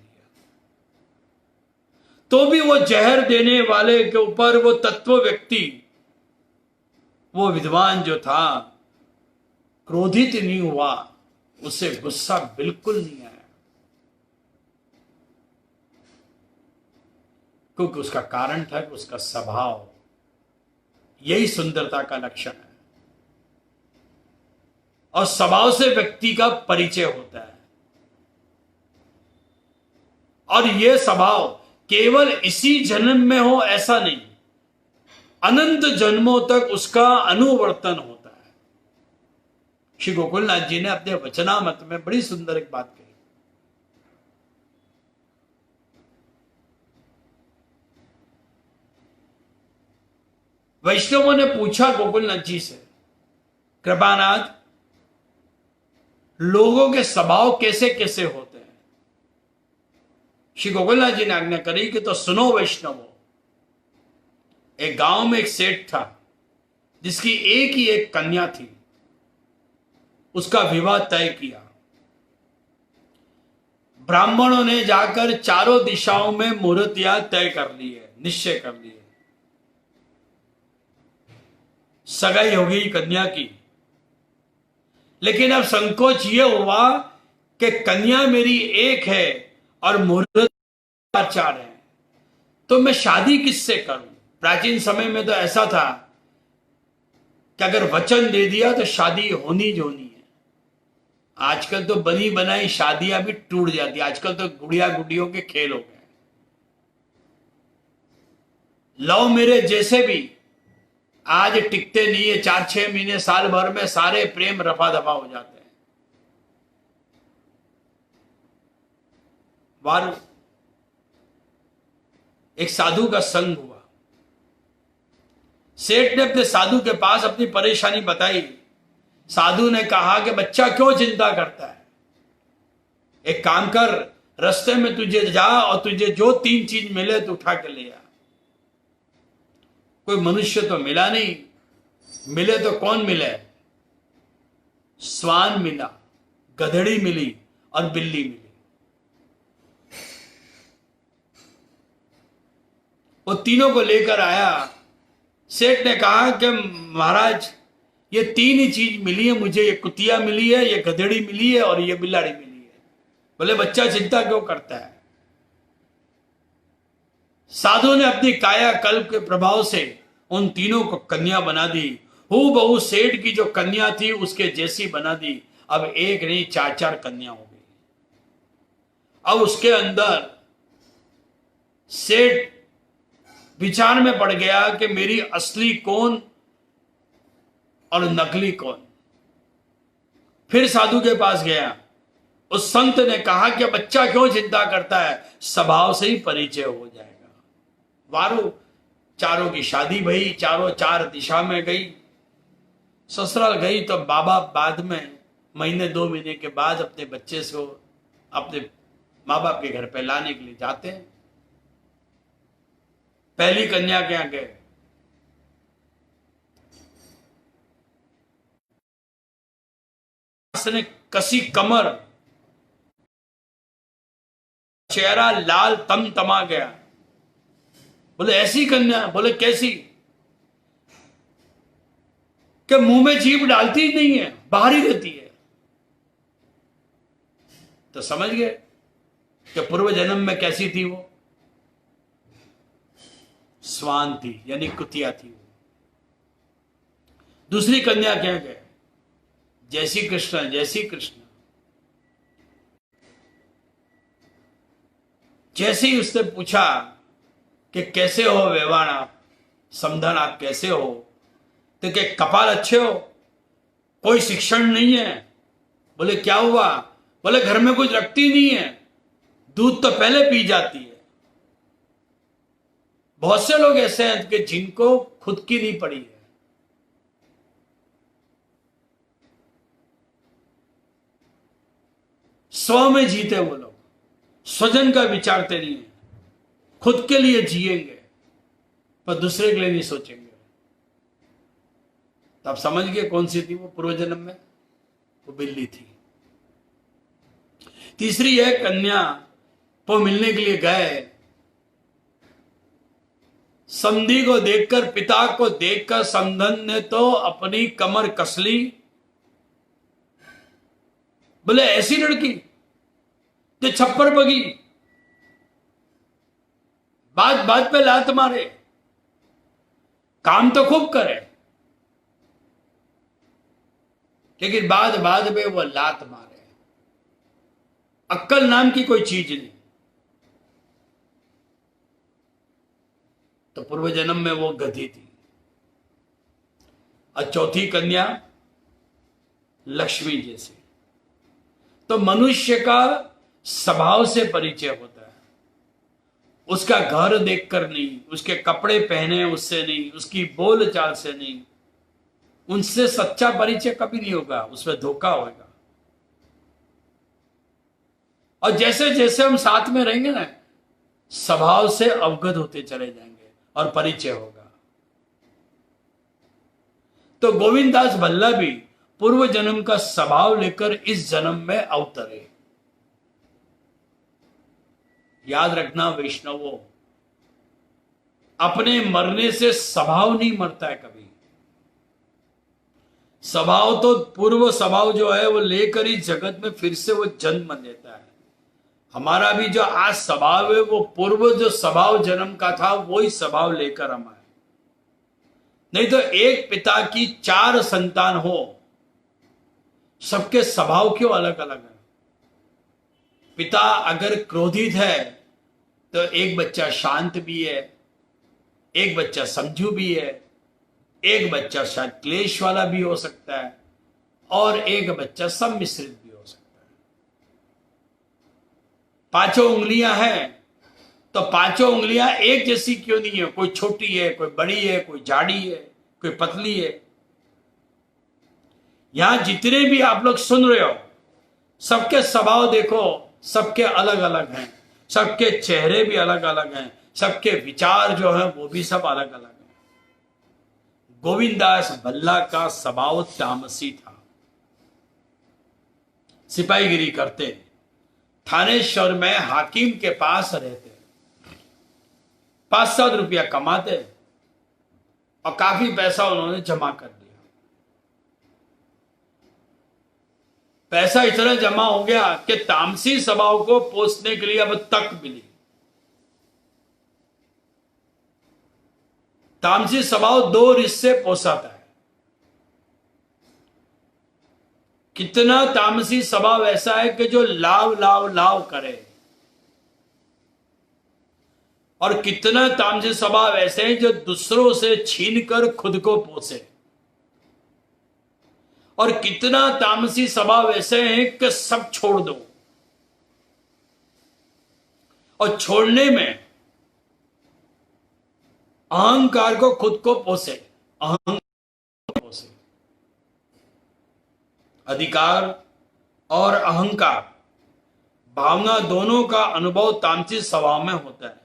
तो भी वो जहर देने वाले के ऊपर वो तत्व व्यक्ति, वो विद्वान जो था, क्रोधित नहीं हुआ, उसे गुस्सा बिल्कुल नहीं आया, क्योंकि उसका कारण था कि उसका स्वभाव, यही सुंदरता का लक्षण है। और स्वभाव से व्यक्ति का परिचय होता है, और यह स्वभाव केवल इसी जन्म में हो ऐसा नहीं, अनंत जन्मों तक उसका अनुवर्तन होता है। श्री गोकुलनाथ जी ने अपने वचनामृत में बड़ी सुंदर एक बात कही। वैष्णवों ने पूछा गोकुलनाथ जी से, कृपानाथ, लोगों के स्वभाव कैसे कैसे होते हैं? श्री गोकुलनाथ जी ने आज्ञा करी कि तो सुनो वैष्णवों, एक गांव में एक सेठ था जिसकी एक ही एक कन्या थी। उसका विवाह तय किया। ब्राह्मणों ने जाकर चारों दिशाओं में मुहूर्तियां तय कर ली है, निश्चय कर लिए, सगाई हो गई कन्या की। लेकिन अब संकोच यह हुआ कि कन्या मेरी एक है और मुहूर्त चार है, तो मैं शादी किससे करूं? प्राचीन समय में तो ऐसा था कि अगर वचन दे दिया तो शादी होनी जो होनी है। आजकल तो बनी बनाई शादियां भी टूट जाती, आजकल तो गुड़िया गुड़ियों के खेल हो गए। लव मेरे जैसे भी आज टिकते नहीं है, 4-6 महीने साल भर में सारे प्रेम रफा दफा हो जाते हैं। वारू एक साधु का संग हुआ। सेठ ने अपने साधु के पास अपनी परेशानी बताई। साधु ने कहा कि बच्चा क्यों चिंता करता है, एक काम कर, रास्ते में तुझे जा और तुझे जो 3 चीज मिले तो उठा के ले आ। कोई मनुष्य तो मिला नहीं, मिले तो कौन मिले? स्वान मिला, गधड़ी मिली और बिल्ली मिली। वो तीनों को लेकर आया। सेठ ने कहा कि महाराज, ये 3 ही चीज मिली है मुझे, ये कुतिया मिली है, ये गधेड़ी मिली है और ये बिलाड़ी मिली है। बोले बच्चा चिंता क्यों करता है? साधु ने अपनी काया कल्प के प्रभाव से उन तीनों को कन्या बना दी। हूबहू सेठ की जो कन्या थी उसके जैसी बना दी। अब एक नहीं 4-4 कन्या हो गई। अब उसके अंदर सेठ विचार में पड़ गया कि मेरी असली कौन और नकली कौन। फिर साधु के पास गया। उस संत ने कहा कि बच्चा क्यों चिंता करता है, स्वभाव से ही परिचय हो जाएगा। वारू चारों की शादी भई, चारों 4 दिशा में गई। ससुराल गई तो बाबा बाद में महीने 2 महीने के बाद अपने बच्चे को अपने माँ बाप के घर पे लाने के लिए जाते हैं। पहली कन्या के यहाँ गए। उसने कसी कमर, चेहरा लाल तमा गया। बोले ऐसी कन्या? बोले कैसी? कि मुंह में जीभ डालती ही नहीं है, बाहर ही रहती है। तो समझ गए कि पूर्व जन्म में कैसी थी वो? स्वान थी, यानी कुतिया थी वो। दूसरी कन्या क्या गए? जैसी कृष्ण, जैसी कृष्ण। जैसे ही उसने पूछा कि कैसे हो व्यवहार आप, समधन आप कैसे हो, तो क्या कपाल अच्छे हो, कोई शिक्षण नहीं है? बोले क्या हुआ? बोले घर में कुछ रखती नहीं है, दूध तो पहले पी जाती है। बहुत से लोग ऐसे हैं कि जिनको खुद की नहीं पड़ी है। स्व में जीते वो लोग, स्वजन का विचारते नहीं है। खुद के लिए जिएंगे पर दूसरे के लिए नहीं सोचेंगे। तो आप समझ गए कौन सी थी वो पूर्व जन्म में? वो बिल्ली थी। तीसरी है कन्या वो मिलने के लिए गए, समधी को देखकर, पिता को देखकर समधन ने तो अपनी कमर कस ली। बोले ऐसी लड़की जो छप्पर पगी, बात बात पे लात मारे, काम तो खूब करे लेकिन बाद बाद में वो लात मारे, अक्कल नाम की कोई चीज नहीं। तो पूर्व जन्म में वो गधी थी। और चौथी कन्या लक्ष्मी जैसी। तो मनुष्य का स्वभाव से परिचय होता है, उसका घर देखकर नहीं, उसके कपड़े पहने उससे नहीं, उसकी बोल चाल से नहीं, उनसे सच्चा परिचय कभी नहीं होगा, उसमें धोखा होगा। और जैसे जैसे हम साथ में रहेंगे ना, स्वभाव से अवगत होते चले जाएंगे और परिचय होगा। तो गोविंददास भल्ला भी पूर्व जन्म का स्वभाव लेकर इस जन्म में अवतरे। याद रखना वैष्णवों, अपने मरने से स्वभाव नहीं मरता है कभी। स्वभाव तो पूर्व स्वभाव जो है वो लेकर ही जगत में फिर से वो जन्म लेता है। हमारा भी जो आज स्वभाव है वो पूर्व जो स्वभाव जन्म का था वही स्वभाव लेकर हम आए। नहीं तो एक पिता की 4 संतान हो, सबके स्वभाव क्यों अलग अलग है। पिता अगर क्रोधित है तो एक बच्चा शांत भी है, एक बच्चा समझू भी है, एक बच्चा शायद क्लेश वाला भी हो सकता है, और एक बच्चा सम्मिश्रित भी हो सकता है। 5 उंगलियां हैं तो 5 उंगलियां एक जैसी क्यों नहीं है? कोई छोटी है, कोई बड़ी है, कोई जाड़ी है, कोई पतली है। यहां जितने भी आप लोग सुन रहे हो, सबके स्वभाव देखो, सबके अलग अलग हैं, सबके चेहरे भी अलग अलग हैं, सबके विचार जो है वो भी सब अलग अलग हैं। गोविंददास भल्ला का स्वभाव तामसी था, सिपाहीगिरी करते, थानेश्वर में हाकिम के पास रहते, 5-7 रुपया कमाते और काफी पैसा उन्होंने जमा कर दिया। पैसा इतना जमा हो गया कि तामसी स्वभाव को पोसने के लिए अब तक मिली। तामसी स्वभाव 2 रिश्ते पोसाता है। कितना तामसी स्वभाव ऐसा है कि जो लाव लाव लाव करे, और कितना तामसी स्वभाव ऐसे हैं जो दूसरों से छीनकर खुद को पोसे, और कितना तामसी स्वभाव ऐसे हैं कि सब छोड़ दो, और छोड़ने में अहंकार को खुद को पोसे, अहंकार पोसे। अधिकार और अहंकार भावना दोनों का अनुभव तामसी स्वभाव में होता है।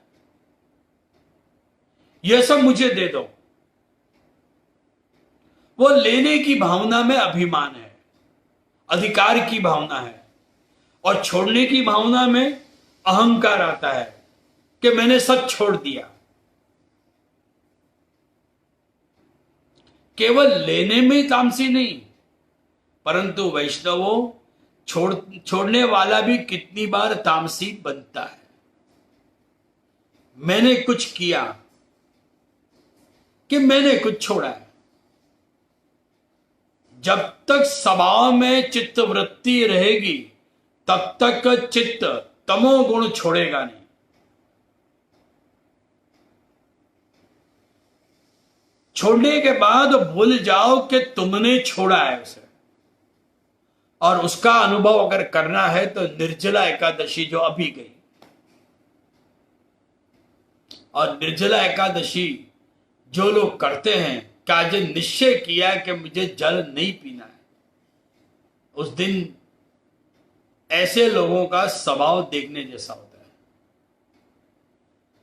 यह सब मुझे दे दो, वो लेने की भावना में अभिमान है, अधिकार की भावना है, और छोड़ने की भावना में अहंकार आता है कि मैंने सब छोड़ दिया। केवल लेने में तामसी नहीं, परंतु वैष्णवों छोड़ने वाला भी कितनी बार तामसी बनता है। मैंने कुछ किया कि मैंने कुछ छोड़ा है। जब तक स्वभाव में चित्त वृत्ति रहेगी तब तक चित्त तमोगुण छोड़ेगा नहीं। छोड़ने के बाद भूल जाओ कि तुमने छोड़ा है उसे, और उसका अनुभव अगर करना है तो निर्जला एकादशी जो अभी गई, और निर्जला एकादशी जो लोग करते हैं, क्या जो निश्चय किया कि मुझे जल नहीं पीना है, उस दिन ऐसे लोगों का स्वभाव देखने जैसा होता है।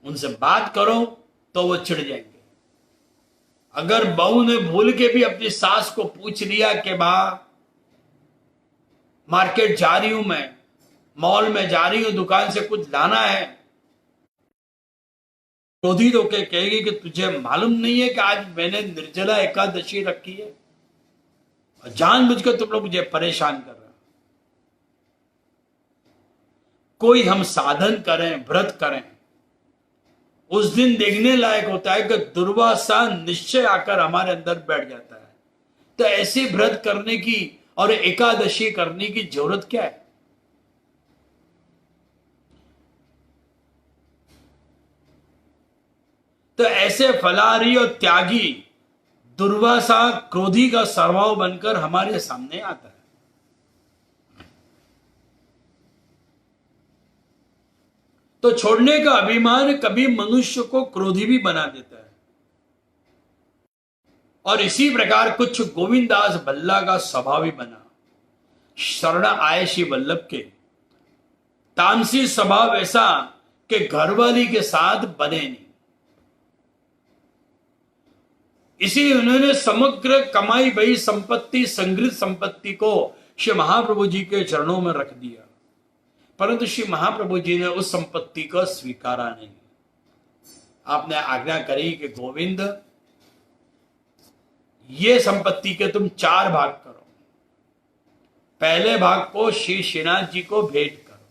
उनसे बात करो तो वो चिढ़ जाएंगे। अगर बहू ने भूल के भी अपनी सास को पूछ लिया कि मां मार्केट जा रही हूं, मैं मॉल में जा रही हूं, दुकान से कुछ लाना है, क्रोधित होकर कहेगी कि तुझे मालूम नहीं है कि आज मैंने निर्जला एकादशी रखी है और जानबूझकर तुम लोग मुझे परेशान कर रहे हो। कोई हम साधन करें, व्रत करें, उस दिन देखने लायक होता है कि दुर्वासा निश्चय आकर हमारे अंदर बैठ जाता है। तो ऐसे व्रत करने की और एकादशी करने की जरूरत क्या है? तो ऐसे फलाहारी और त्यागी दुर्वासा क्रोधी का स्वभाव बनकर हमारे सामने आता है। तो छोड़ने का अभिमान कभी मनुष्य को क्रोधी भी बना देता है। और इसी प्रकार कुछ गोविंदास भल्ला का स्वभाव ही बना। शरण आए श्री वल्लभ के तामसी स्वभाव ऐसा कि घरवाली के साथ बने नहीं, इसीलिए उन्होंने समग्र कमाई भई संपत्ति, संग्रहित संपत्ति को श्री महाप्रभु जी के चरणों में रख दिया, परंतु श्री महाप्रभु जी ने उस संपत्ति को स्वीकारा नहीं। आपने आज्ञा करी कि गोविंद, ये संपत्ति के तुम 4 भाग करो। पहले भाग को श्री श्रीनाथ जी को भेंट करो।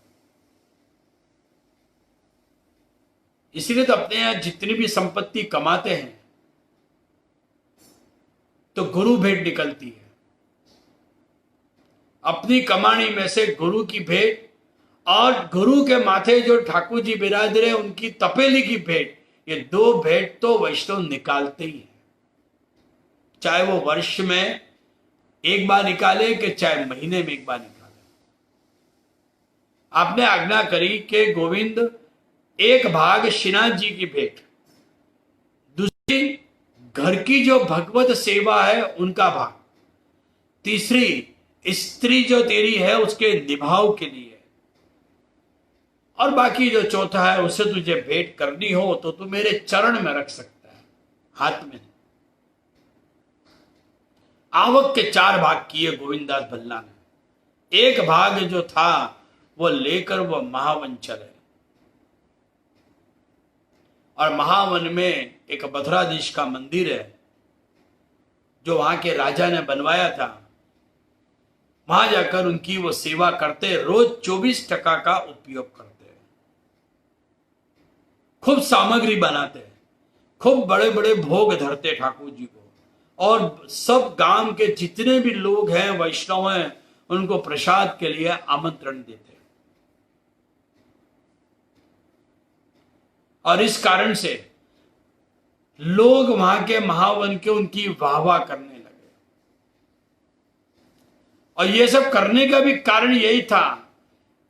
इसलिए तो अपने यहां जितनी भी संपत्ति कमाते हैं तो गुरु भेंट निकलती है। अपनी कमानी में से गुरु की भेंट और गुरु के माथे जो ठाकुर जी विराज रहे उनकी तपेली की भेंट, ये 2 भेंट तो वैष्णव निकालते ही है। चाहे वो वर्ष में एक बार निकाले कि चाहे महीने में एक बार निकाले। आपने आज्ञा करी कि गोविंद, 1 भाग श्रीनाथ जी की भेंट, दूसरी घर की जो भगवत सेवा है उनका भाग, तीसरी स्त्री जो तेरी है उसके निभाव के लिए, और बाकी जो चौथा है उसे तुझे भेंट करनी हो तो तू मेरे चरण में रख सकता है, हाथ में। आवक के 4 भाग किए गोविंदास भल्ला ने। 1 भाग जो था वो लेकर वो महावन चले, और महावन में एक मथुराधीश का मंदिर है जो वहां के राजा ने बनवाया था। वहां जाकर उनकी वो सेवा करते, रोज 24 टका का उपयोग करते, खूब सामग्री बनाते, खूब बड़े बड़े भोग धरते ठाकुर जी को, और सब गांव के जितने भी लोग हैं, वैष्णव हैं, उनको प्रसाद के लिए आमंत्रण देते। और इस कारण से लोग वहां के महावन के उनकी वाहवाह करने लगे। और ये सब करने का भी कारण यही था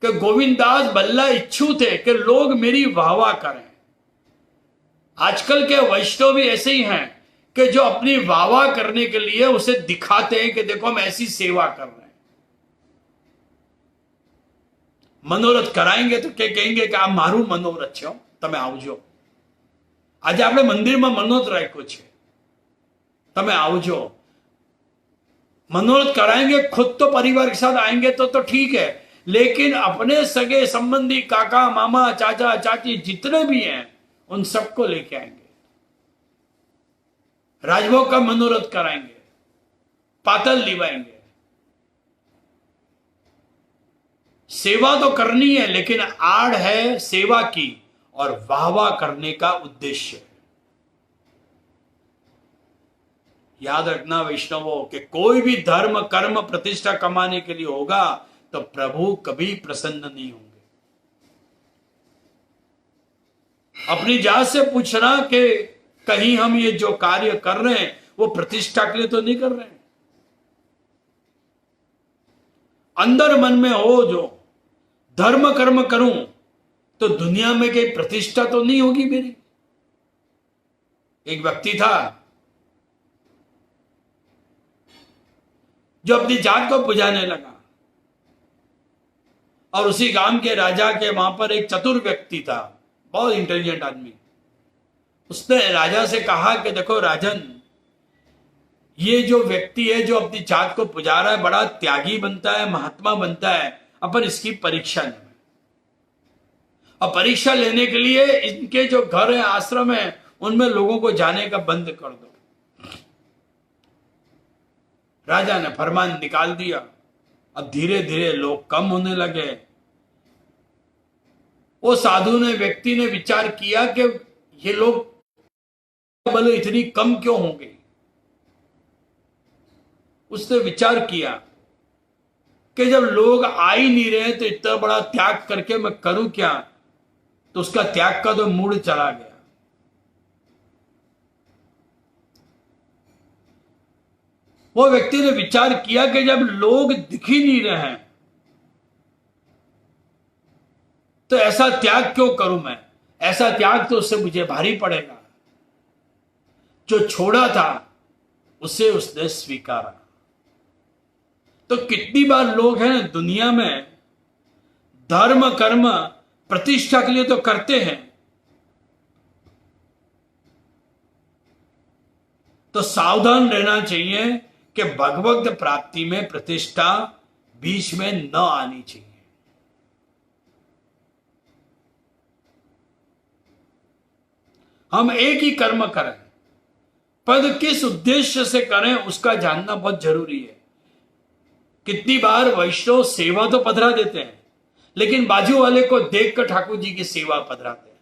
कि गोविंदास भल्ला इच्छुक थे कि लोग मेरी वाहवाह करें। आजकल के वैष्णव भी ऐसे ही हैं कि जो अपनी वाहवाह करने के लिए उसे दिखाते हैं कि देखो हम ऐसी सेवा कर रहे हैं। मनोरथ कराएंगे तो क्या कहेंगे कि आ मारू मनोरथ छो, તમે આવજો। આજે આપણે મંદિરમાં મનોરથ રાખ્યો છે, તમે આવજો। मनोरथ कराएंगे, खुद तो परिवार के साथ आएंगे तो ठीक है, लेकिन अपने सगे संबंधी काका मामा चाचा चाची जितने भी हैं उन सबको लेके आएंगे। राजभोग का मनोरथ कराएंगे, पातल लिवाएंगे। सेवा तो करनी है, लेकिन आड़ है सेवा की और वाहवाह करने का उद्देश्य है। याद रखना वैष्णवों कि कोई भी धर्म कर्म प्रतिष्ठा कमाने के लिए होगा तो प्रभु कभी प्रसन्न नहीं होंगे। अपनी जात से पूछना कि कहीं हम ये जो कार्य कर रहे हैं वो प्रतिष्ठा के लिए तो नहीं कर रहे हैं। अंदर मन में हो जो धर्म कर्म करूं तो दुनिया में कहीं प्रतिष्ठा तो नहीं होगी मेरी। एक व्यक्ति था जो अपनी जात को पुजाने लगा, और उसी गांव के राजा के वहां पर एक चतुर व्यक्ति था, बहुत इंटेलिजेंट आदमी। उसने राजा से कहा कि देखो राजन, ये जो व्यक्ति है जो अपनी जात को पुजा रहा है बड़ा त्यागी बनता है, महात्मा बनता है, अपन इसकी परीक्षा लें। और परीक्षा लेने के लिए इनके जो घर है, आश्रम है, उनमें लोगों को जाने का बंद कर दो। राजा ने फरमान निकाल दिया। अब धीरे धीरे लोग कम होने लगे। वो साधु ने, व्यक्ति ने विचार किया कि ये लोग बोले इतनी कम क्यों होंगे। उसने विचार किया कि जब लोग आ ही नहीं रहे तो इतना बड़ा त्याग करके मैं करूं क्या। तो उसका त्याग का तो मूड चला गया। वो व्यक्ति ने विचार किया कि जब लोग दिख ही नहीं रहे हैं तो ऐसा त्याग क्यों करूं मैं। ऐसा त्याग तो उससे मुझे भारी पड़ेगा। जो छोड़ा था उसे उसने स्वीकारा। तो कितनी बार लोग हैं दुनिया में धर्म कर्म प्रतिष्ठा के लिए तो करते हैं, तो सावधान रहना चाहिए कि भगवत प्राप्ति में प्रतिष्ठा बीच में न आनी चाहिए। हम एक ही कर्म करें, पर किस उद्देश्य से करें उसका जानना बहुत जरूरी है। कितनी बार वैष्णव सेवा तो पधरा देते हैं, लेकिन बाजू वाले को देखकर ठाकुर जी की सेवा पधराते हैं।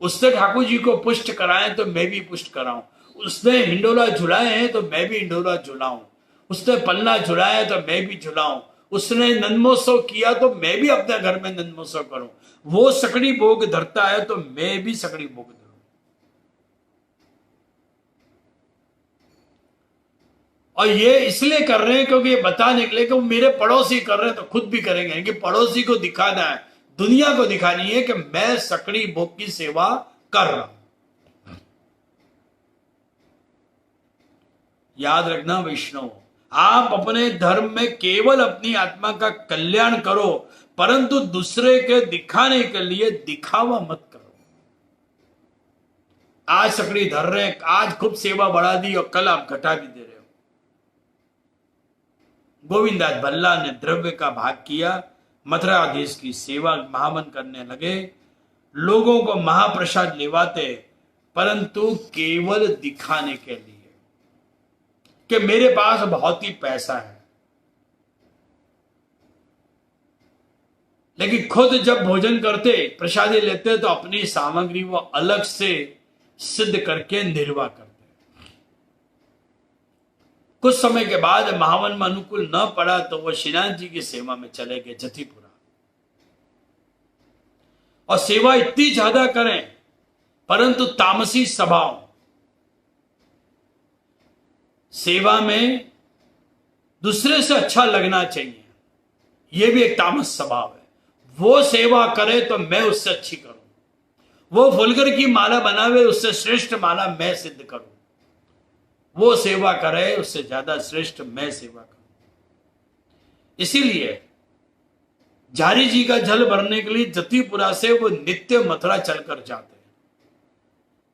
उसने ठाकुर जी को पुष्ट कराएं तो मैं भी पुष्ट कराऊं। उसने हिंडोला झुलाए हैं तो मैं भी हिंडोला झुलाऊं। उसने पन्ना झुलाया तो मैं भी झुलाऊं। उसने नन्मोत्सव किया तो मैं भी अपने घर में नन्मोत्सव करूं। वो सकड़ी भोग धरता है तो मैं भी सकड़ी भोग धरूं। और ये इसलिए कर रहे हैं क्योंकि ये बताने के लिए कि वो मेरे पड़ोसी कर रहे हैं तो खुद भी करेंगे। कि पड़ोसी को दिखाना है, दुनिया को दिखानी है कि मैं सकड़ी भोग की सेवा कर रहा हूं। याद रखना वैष्णव, आप अपने धर्म में केवल अपनी आत्मा का कल्याण करो, परंतु दूसरे के दिखाने के लिए दिखावा मत करो। आज सकड़ी धर रहे हैं, आज खूब सेवा बढ़ा दी और कल आप घटा भी दे रहे हो। गोविंदास भल्ला ने द्रव्य का भाग किया, मथुरा देश की सेवा महामन करने लगे, लोगों को महाप्रसाद लेवाते, परंतु केवल दिखाने के लिए कि मेरे पास बहुत ही पैसा है। लेकिन खुद जब भोजन करते, प्रसादी लेते, तो अपनी सामग्री वो अलग से सिद्ध करके निर्वाह करते। कुछ समय के बाद महावन में अनुकूल न पड़ा तो वो श्रीनाथ जी की सेवा में चले गए जतिपुरा। और सेवा इतनी ज्यादा करें, परंतु तामसी स्वभाव, सेवा में दूसरे से अच्छा लगना चाहिए, यह भी एक तामस स्वभाव है। वो सेवा करे तो मैं उससे अच्छी करूं। वो फुलगर की माला बनावे, उससे श्रेष्ठ माला मैं सिद्ध करूं। वो सेवा करे, उससे ज्यादा श्रेष्ठ मैं सेवा करूं। इसीलिए जारी जी का जल भरने के लिए जतिपुरा से वो नित्य मथुरा चलकर जाते हैं।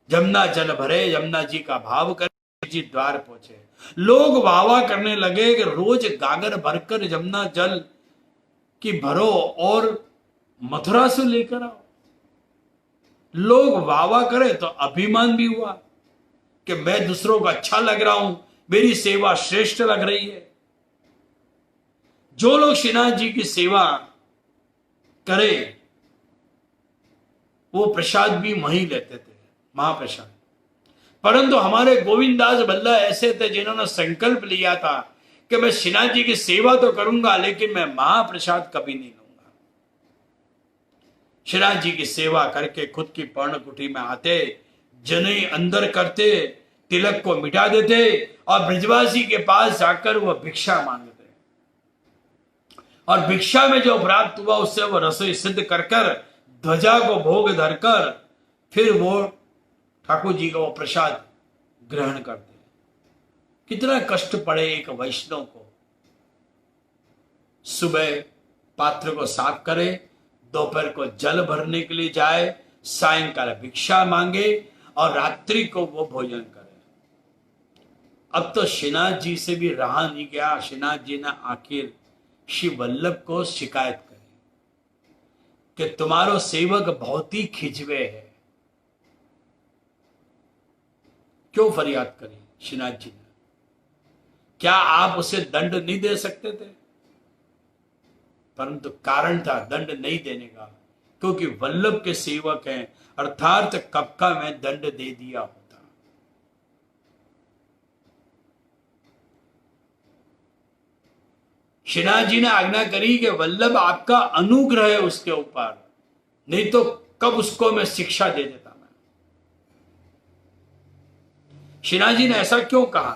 जमुना जल भरे, यमुना जी का भाव करे, जी द्वार पहुंचे। लोग वाहवा करने लगे कि रोज गागर भरकर यमुना जल की भरो और मथुरा से लेकर आओ। लोग वाहवा करे तो अभिमान भी हुआ कि मैं दूसरों को अच्छा लग रहा हूं, मेरी सेवा श्रेष्ठ लग रही है। जो लोग श्रीनाथ जी की सेवा करे वो प्रसाद भी वहीं लेते थे, महाप्रसाद। परंतु हमारे गोविंदास भल्ला ऐसे थे जिन्होंने संकल्प लिया था कि मैं श्रीनाथ जी की सेवा तो करूंगा, लेकिन मैं महाप्रसाद कभी नहीं लूंगा। श्रीनाथ जी की सेवा करके खुद की पर्णकुटी में आते, जनेऊ अंदर करते, तिलक को मिटा देते और ब्रजवासी के पास जाकर वह भिक्षा मांगते। और भिक्षा में जो प्राप्त हुआ उससे वो रसोई सिद्ध कर ध्वजा को भोग धरकर फिर वो ठाकुर जी का वो प्रसाद ग्रहण करते। कितना कष्ट पड़े एक वैष्णव को। सुबह पात्र को साफ करे, दोपहर को जल भरने के लिए जाए, सायंकाल भिक्षा मांगे और रात्रि को वो भोजन करे। अब तो श्रीनाथ जी से भी रहा नहीं गया। श्रीनाथ जी ने आखिर श्री वल्लभ को शिकायत करी कि तुम्हारो सेवक बहुत ही खिंचवे है। क्यों फरियाद करी श्रीनाथ जी ने? क्या आप उसे दंड नहीं दे सकते थे? परंतु कारण था दंड नहीं देने का, क्योंकि वल्लभ के सेवक हैं, अर्थात कब का मैं दंड दे दिया होता। श्रीनाथ जी ने आज्ञा करी कि वल्लभ आपका अनुग्रह है उसके ऊपर, नहीं तो कब उसको मैं शिक्षा दे देता। मैं श्रीनाथ जी ने ऐसा क्यों कहा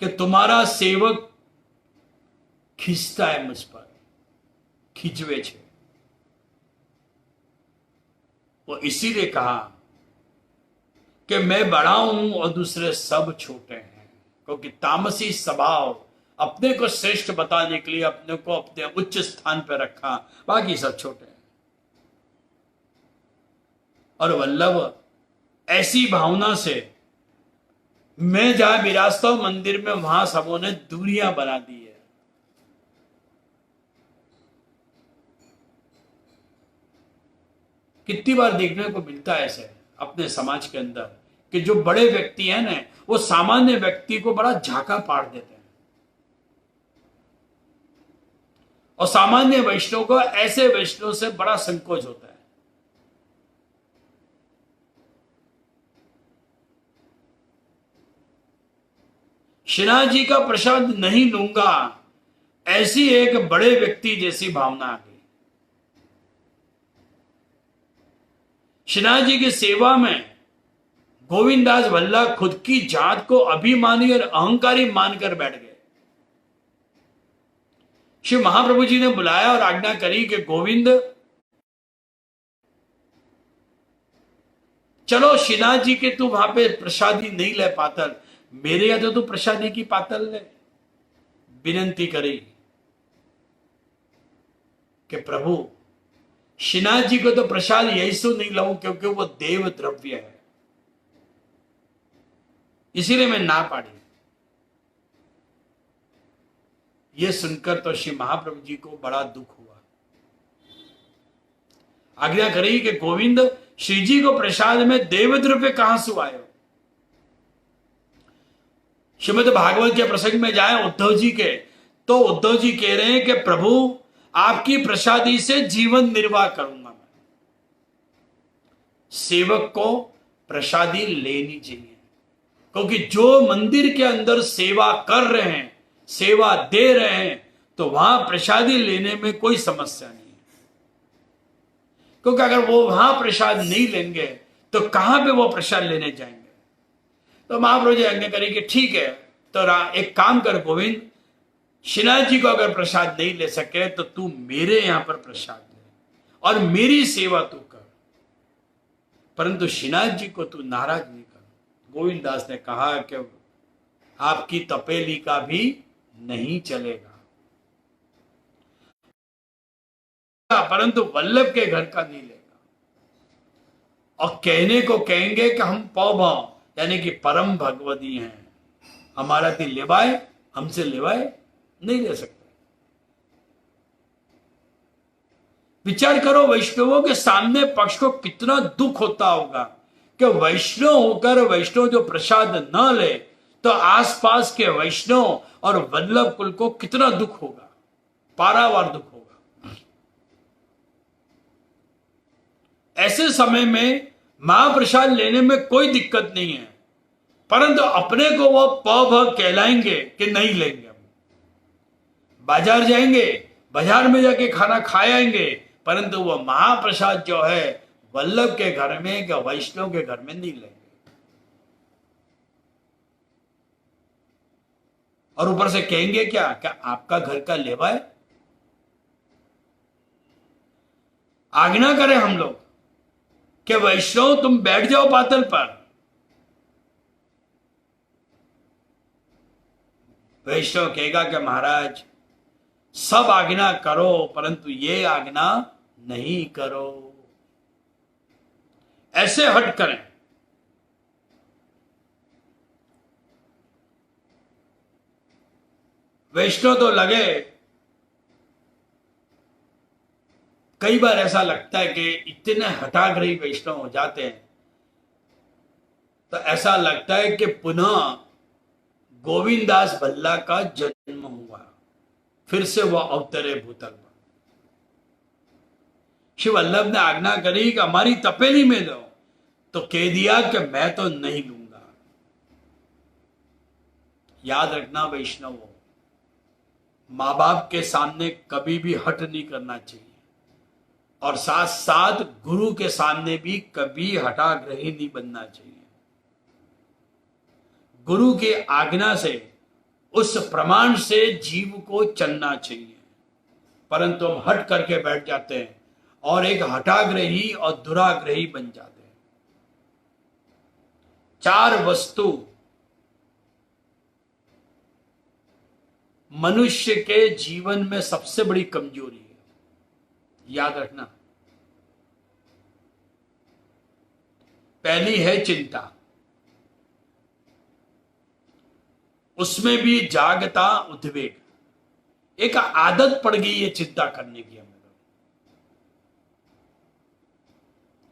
कि तुम्हारा सेवक खींचता है मुझ पर, खींचवे छे। वो इसीलिए कहा कि मैं बड़ा हूं और दूसरे सब छोटे हैं, क्योंकि तामसी स्वभाव अपने को श्रेष्ठ बताने के लिए अपने को अपने उच्च स्थान पर रखा, बाकी सब छोटे हैं। और वल्लभ ऐसी भावना से मैं जहां विराजता हूं मंदिर में, वहां सबों ने दूरियां बना दी है। कितनी बार देखने को मिलता है ऐसे अपने समाज के अंदर कि जो बड़े व्यक्ति हैं ना, वो सामान्य व्यक्ति को बड़ा झाका पाड़ देते हैं, और सामान्य वैष्णव को ऐसे वैष्णव से बड़ा संकोच होता है। श्रीनाथ जी का प्रसाद नहीं लूंगा, ऐसी एक बड़े व्यक्ति जैसी भावना आ गई। श्रीनाथ जी की सेवा में गोविंददास वल्लभ खुद की जात को अभिमानी और अहंकारी मानकर बैठ गए। श्री महाप्रभु जी ने बुलाया और आज्ञा करी कि गोविंद चलो, श्रीनाथ जी के तू वहां पे प्रसादी नहीं ले पातल, मेरे यहां तो तू प्रसादी की पातल ले। विनंती करी कि प्रभु श्रीनाथ जी को तो प्रसाद यही सो नहीं लाऊं, क्योंकि वो देव द्रव्य है, इसीलिए मैं ना पाड़ी। यह सुनकर तो श्री महाप्रभु जी को बड़ा दुख हुआ। आज्ञा करी कि गोविंद श्री जी को प्रसाद में देव द्रव्य कहां से आयो। श्रीमद् भागवत के प्रसंग में जाए उद्धव जी के, तो उद्धव जी कह रहे हैं कि प्रभु आपकी प्रसादी से जीवन निर्वाह करूंगा मैं। सेवक को प्रसादी लेनी चाहिए, क्योंकि जो मंदिर के अंदर सेवा कर रहे हैं, सेवा दे रहे हैं, तो वहां प्रसादी लेने में कोई समस्या नहीं है। क्योंकि अगर वो वहां प्रसाद नहीं लेंगे तो कहां पे वो प्रसाद लेने जाएंगे। तो महाप्रभु जी आज्ञा करें कि ठीक है, तो एक काम कर गोविंद, श्रीनाथ जी को अगर प्रसाद नहीं ले सके तो तू मेरे यहां पर प्रसाद ले और मेरी सेवा तू कर, परंतु श्रीनाथ जी को तू नाराज नहीं कर। गोविंददास ने कहा कि आपकी तपेली का भी नहीं चलेगा, परंतु वल्लभ के घर का नहीं लेगा। और कहने को कहेंगे कि हम पौभाव यानी कि परम भगवती हैं, हमारा ती लेवाए, हमसे लेवाए नहीं ले सकते। विचार करो, वैष्णवों के सामने पक्ष को कितना दुख होता होगा कि वैष्णव होकर वैष्णव जो प्रसाद न ले, तो आसपास के वैष्णव और वल्लभ कुल को कितना दुख होगा, पारावार दुख होगा। ऐसे समय में महाप्रसाद लेने में कोई दिक्कत नहीं है, परंतु अपने को वो पभ कहलाएंगे कि नहीं लेंगे। हम बाजार जाएंगे, बाजार में जाके खाना खाए आएंगे, परंतु वो महाप्रसाद जो है वल्लभ के घर में या वैष्णव के घर में नहीं लेंगे। और ऊपर से कहेंगे क्या आपका घर का लेवा है। आज्ञा करें हम लोग कि वैष्णव तुम बैठ जाओ पातल पर, वैष्णव कहेगा कि महाराज सब आज्ञा करो, परंतु ये आज्ञा नहीं करो। ऐसे हट करें। वैष्णव तो लगे, कई बार ऐसा लगता है कि इतने हठाग्रही वैष्णव हो जाते हैं तो ऐसा लगता है कि पुनः गोविंदास भल्ला का जन्म हुआ, फिर से वह अवतरे भूतल पर। श्री वल्लभ ने आज्ञा करी कि हमारी तपेली में दो, तो कह दिया कि मैं तो नहीं लूंगा। याद रखना वैष्णवों, मां बाप के सामने कभी भी हट नहीं करना चाहिए, और साथ साथ गुरु के सामने भी कभी हठाग्रही नहीं बनना चाहिए। गुरु की आज्ञा से, उस प्रमाण से जीव को चलना चाहिए, परंतु हम हट करके बैठ जाते हैं और एक हठाग्रही और दुराग्रही बन जाते हैं। 4 वस्तु मनुष्य के जीवन में सबसे बड़ी कमजोरी है, याद रखना। पहली है चिंता, उसमें भी जागता उद्वेग, एक आदत पड़ गई है चिंता करने की हमें।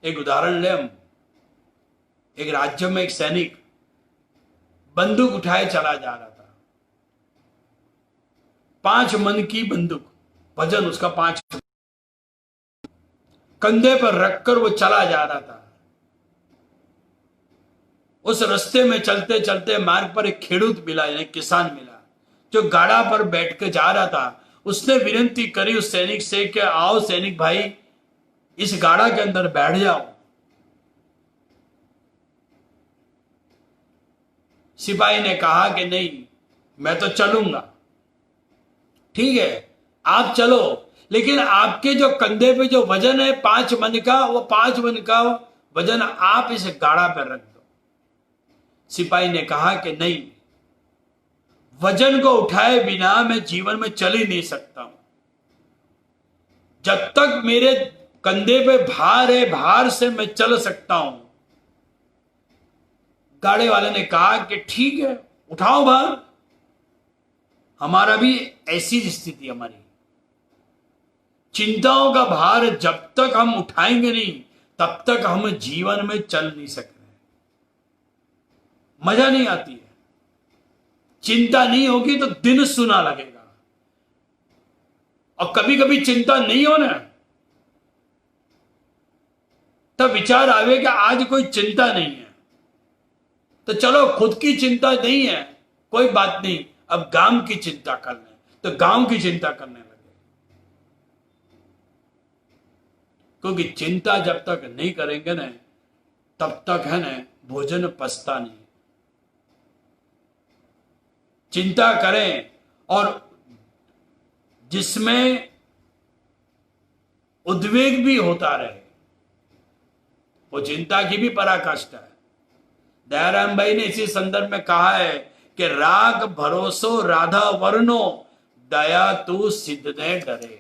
एक उदाहरण ले हम, एक राज्य में एक सैनिक बंदूक उठाए चला जा रहा था, 5 मन की बंदूक, वजन उसका 5, कंधे पर रखकर वो चला जा रहा था। उस रास्ते में चलते चलते मार्ग पर एक खेडूत मिला, यानी किसान मिला, जो गाड़ा पर बैठ के जा रहा था। उसने विनती करी उस सैनिक से कि आओ सैनिक भाई, इस गाड़ा के अंदर बैठ जाओ। सिपाही ने कहा कि नहीं, मैं तो चलूंगा। ठीक है, आप चलो, लेकिन आपके जो कंधे पे जो वजन है 5 मन का, वो 5 मन का वजन आप इस गाड़ा पर रख दो। सिपाही ने कहा कि नहीं, वजन को उठाए बिना मैं जीवन में चल ही नहीं सकता हूं। जब तक मेरे कंधे पे भार है, भार से मैं चल सकता हूं। गाड़ी वाले ने कहा कि ठीक है, उठाओ भार। हमारा भी ऐसी स्थिति, हमारी चिंताओं का भार जब तक हम उठाएंगे नहीं, तब तक हम जीवन में चल नहीं सकते। मजा नहीं आती है, चिंता नहीं होगी तो दिन सुना लगेगा। और कभी कभी चिंता नहीं हो ना, तब विचार आवे कि आज कोई चिंता नहीं है, तो चलो खुद की चिंता नहीं है, कोई बात नहीं, अब गांव की चिंता कर लें, तो गांव की चिंता करने लगे। क्योंकि चिंता जब तक नहीं करेंगे ना, तब तक है ना भोजन पचता नहीं। चिंता करें, और जिसमें उद्वेग भी होता रहे, वो चिंता की भी पराकाष्ठा है। दयाराम भाई ने इसी संदर्भ में कहा है कि राग भरोसो राधा वर्णो, दया तू सिद्ध ने डरे।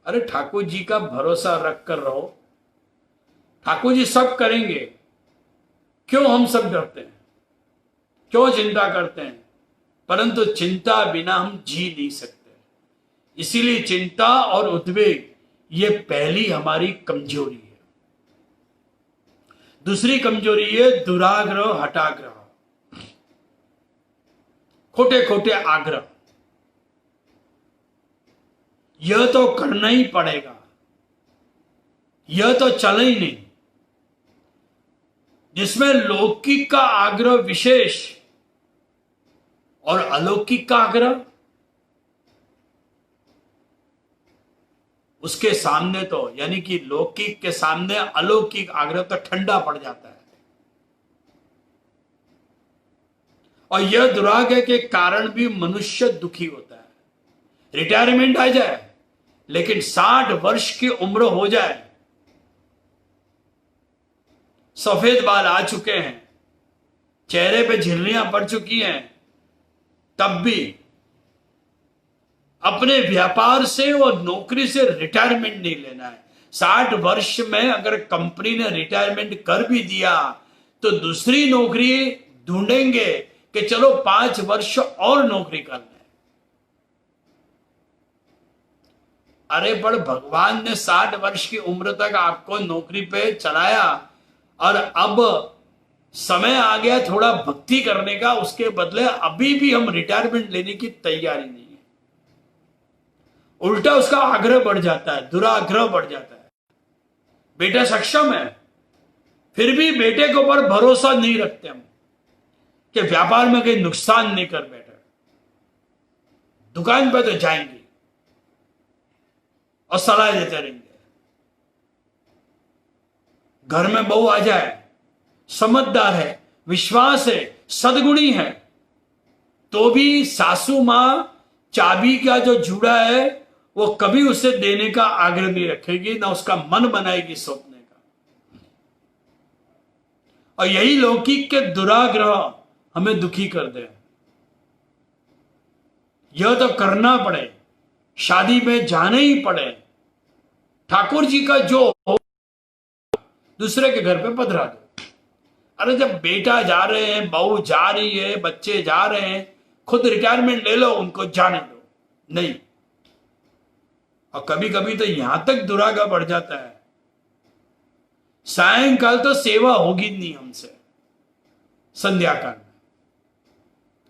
अरे ठाकुर जी का भरोसा रख कर रहो, ठाकुर जी सब करेंगे। क्यों हम सब डरते हैं, क्यों चिंता करते हैं? परंतु चिंता बिना हम जी नहीं सकते। इसीलिए चिंता और उद्वेग ये पहली हमारी कमजोरी है। दूसरी कमजोरी है दुराग्रह, हठाग्रह, खोटे खोटे आग्रह। यह तो करना ही पड़ेगा, यह तो चले ही नहीं। जिसमें लौकिक का आग्रह विशेष और अलौकिक का आग्रह, उसके सामने तो यानी कि लौकिक के सामने अलौकिक आग्रह तो ठंडा पड़ जाता है। और यह दुराग्रह के कारण भी मनुष्य दुखी होता है। रिटायरमेंट आ जाए, लेकिन 60 वर्ष की उम्र हो जाए, सफेद बाल आ चुके हैं, चेहरे पे झिल्लियां पड़ चुकी हैं, तब भी अपने व्यापार से और नौकरी से रिटायरमेंट नहीं लेना है। 60 वर्ष में अगर कंपनी ने रिटायरमेंट कर भी दिया तो दूसरी नौकरी ढूंढेंगे कि चलो 5 वर्ष और नौकरी कर लें। अरे पर भगवान ने 60 वर्ष की उम्र तक आपको नौकरी पे चलाया और अब समय आ गया थोड़ा भक्ति करने का, उसके बदले अभी भी हम रिटायरमेंट लेने की तैयारी नहीं है। उल्टा उसका आग्रह बढ़ जाता है, दुराग्रह बढ़ जाता है। बेटा सक्षम है, फिर भी बेटे के ऊपर भरोसा नहीं रखते हम कि व्यापार में कहीं नुकसान नहीं कर बैठे। दुकान पर तो जाएंगे और सलाह देते रहेंगे। घर में बहू आ जाए, समझदार है, विश्वास है, सद्गुणी है, तो भी सासू मां चाबी का जो जुड़ा है वो कभी उसे देने का आग्रह नहीं रखेगी, ना उसका मन बनाएगी सौंपने का। और यही लौकिक के दुराग्रह हमें दुखी कर दे। यह तो करना पड़े, शादी में जाने ही पड़े। ठाकुर जी का जो हो दूसरे के घर पे पधरा दो। अरे जब बेटा जा रहे हैं, बहू जा रही है, बच्चे जा रहे हैं, खुद रिटायरमेंट ले लो, उनको जाने दो। नहीं। और कभी कभी तो यहां तक दुराग्रह बढ़ जाता है, सायंकाल तो सेवा होगी नहीं हमसे संध्या काल में।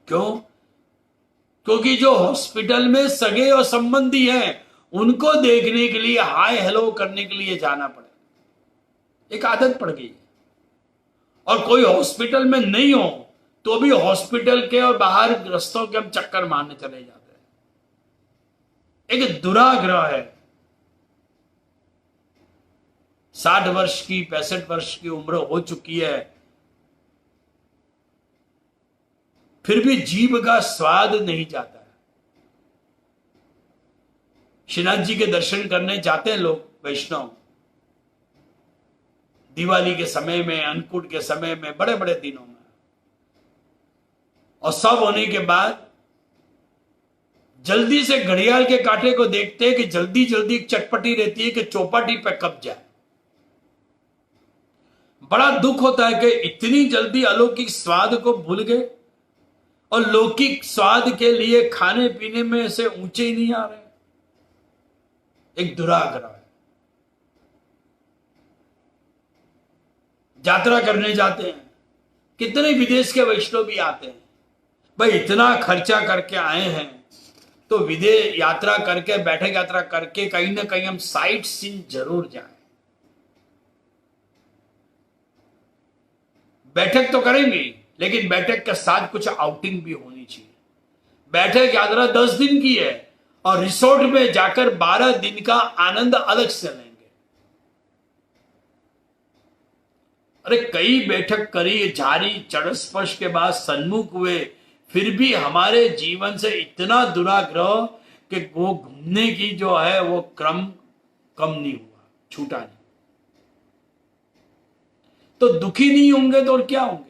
क्यों? क्योंकि जो हॉस्पिटल में सगे और संबंधी हैं उनको देखने के लिए, हाय हेलो करने के लिए जाना पड़े। एक आदत पड़ गई। और कोई हॉस्पिटल में नहीं हो तो भी हॉस्पिटल के और बाहर रस्तों के हम चक्कर मारने चले जाते हैं। एक दुराग्रह है। 60 वर्ष की, 65 वर्ष की उम्र हो चुकी है, फिर भी जीभ का स्वाद नहीं जाता है। श्रीनाथ जी के दर्शन करने जाते हैं लोग वैष्णव, दिवाली के समय में, अन्नकूट के समय में, बड़े बड़े दिनों में। और सब होने के बाद जल्दी से घड़ियाल के कांटे को देखते हैं कि जल्दी जल्दी एक चटपटी रहती है कि चौपाटी पे कब जाए। बड़ा दुख होता है कि इतनी जल्दी अलौकिक स्वाद को भूल गए और लौकिक स्वाद के लिए खाने पीने में से ऊंचे ही नहीं आ रहे। एक दुराग्रह है। यात्रा करने जाते हैं, कितने विदेश के वैष्णव भी आते हैं। भाई इतना खर्चा करके आए हैं तो विदेश यात्रा करके, बैठक यात्रा करके कहीं ना कहीं हम साइट सीन जरूर जाएं। बैठक तो करेंगे लेकिन बैठक के साथ कुछ आउटिंग भी होनी चाहिए। बैठक यात्रा 10 दिन की है और रिसोर्ट में जाकर 12 दिन का आनंद अलग से लेंगे। अरे कई बैठक करी, जारी चढ़ स्पर्श के बाद सन्मुख हुए, फिर भी हमारे जीवन से इतना दुराग्रह कि वो घूमने की जो है वो क्रम कम नहीं हुआ, छूटा नहीं। तो दुखी नहीं होंगे तो और क्या होंगे?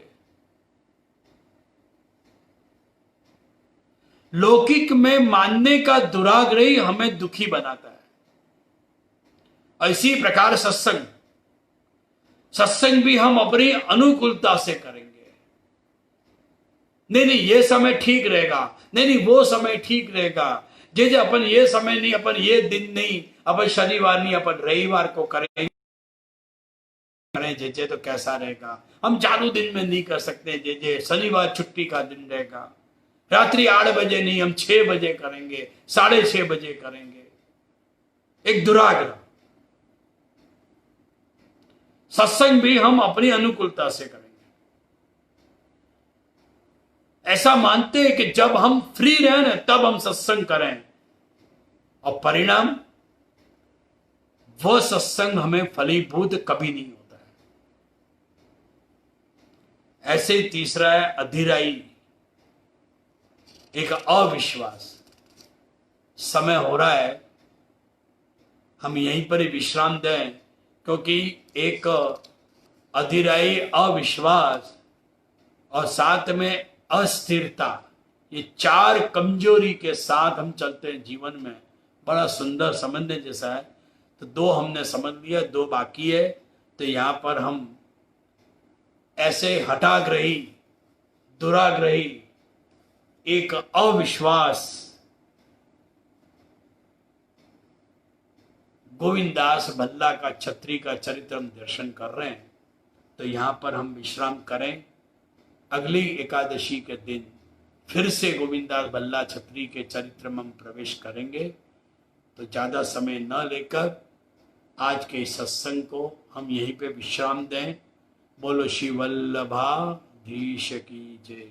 लौकिक में मानने का दुराग्रह ही हमें दुखी बनाता है। इसी प्रकार सत्संग भी हम अपनी अनुकूलता से करेंगे। नहीं ये समय ठीक रहेगा, नहीं वो समय ठीक रहेगा, जे अपन ये समय नहीं, अपन ये दिन नहीं, अपन शनिवार नहीं, अपन रविवार को करें जे तो कैसा रहेगा। हम चालू दिन में नहीं कर सकते, जे शनिवार छुट्टी का दिन रहेगा। रात्रि 8 बजे नहीं, हम 6 बजे करेंगे, 6:30 बजे करेंगे। एक दुराग्रह। सत्संग भी हम अपनी अनुकूलता से करेंगे। ऐसा मानते हैं कि जब हम फ्री रहें तब हम सत्संग करें, और परिणाम वह सत्संग हमें फलीभूत कभी नहीं होता है। ऐसे ही तीसरा है अधिराई, एक अविश्वास। समय हो रहा है, हम यहीं पर ही विश्राम दें, क्योंकि एक अधिराई, अविश्वास और साथ में अस्थिरता, ये 4 कमजोरी के साथ हम चलते हैं जीवन में। बड़ा सुंदर समझने जैसा है। तो 2 हमने समझ लिया, 2 बाकी है। तो यहां पर हम ऐसे हठाग्रही दुराग्रही, एक अविश्वास गोविंदास भल्ला का छत्री का चरित्र हम दर्शन कर रहे हैं, तो यहां पर हम विश्राम करें। अगली एकादशी के दिन फिर से गोविंदास भल्ला छत्री के चरित्र में हम प्रवेश करेंगे। तो ज्यादा समय न लेकर आज के इस सत्संग को हम यहीं पे विश्राम दें। बोलो श्री वल्लभाधीश की जय।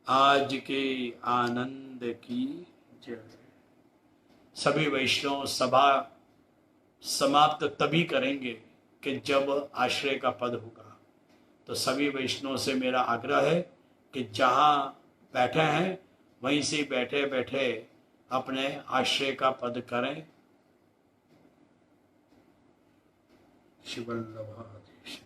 आज के आनंद की जय। सभी वैष्णव सभा समाप्त तभी करेंगे कि जब आश्रय का पद होगा। तो सभी वैष्णव से मेरा आग्रह है कि जहां बैठे हैं वहीं से बैठे बैठे अपने आश्रय का पद करें। शिवल्लभाधीश।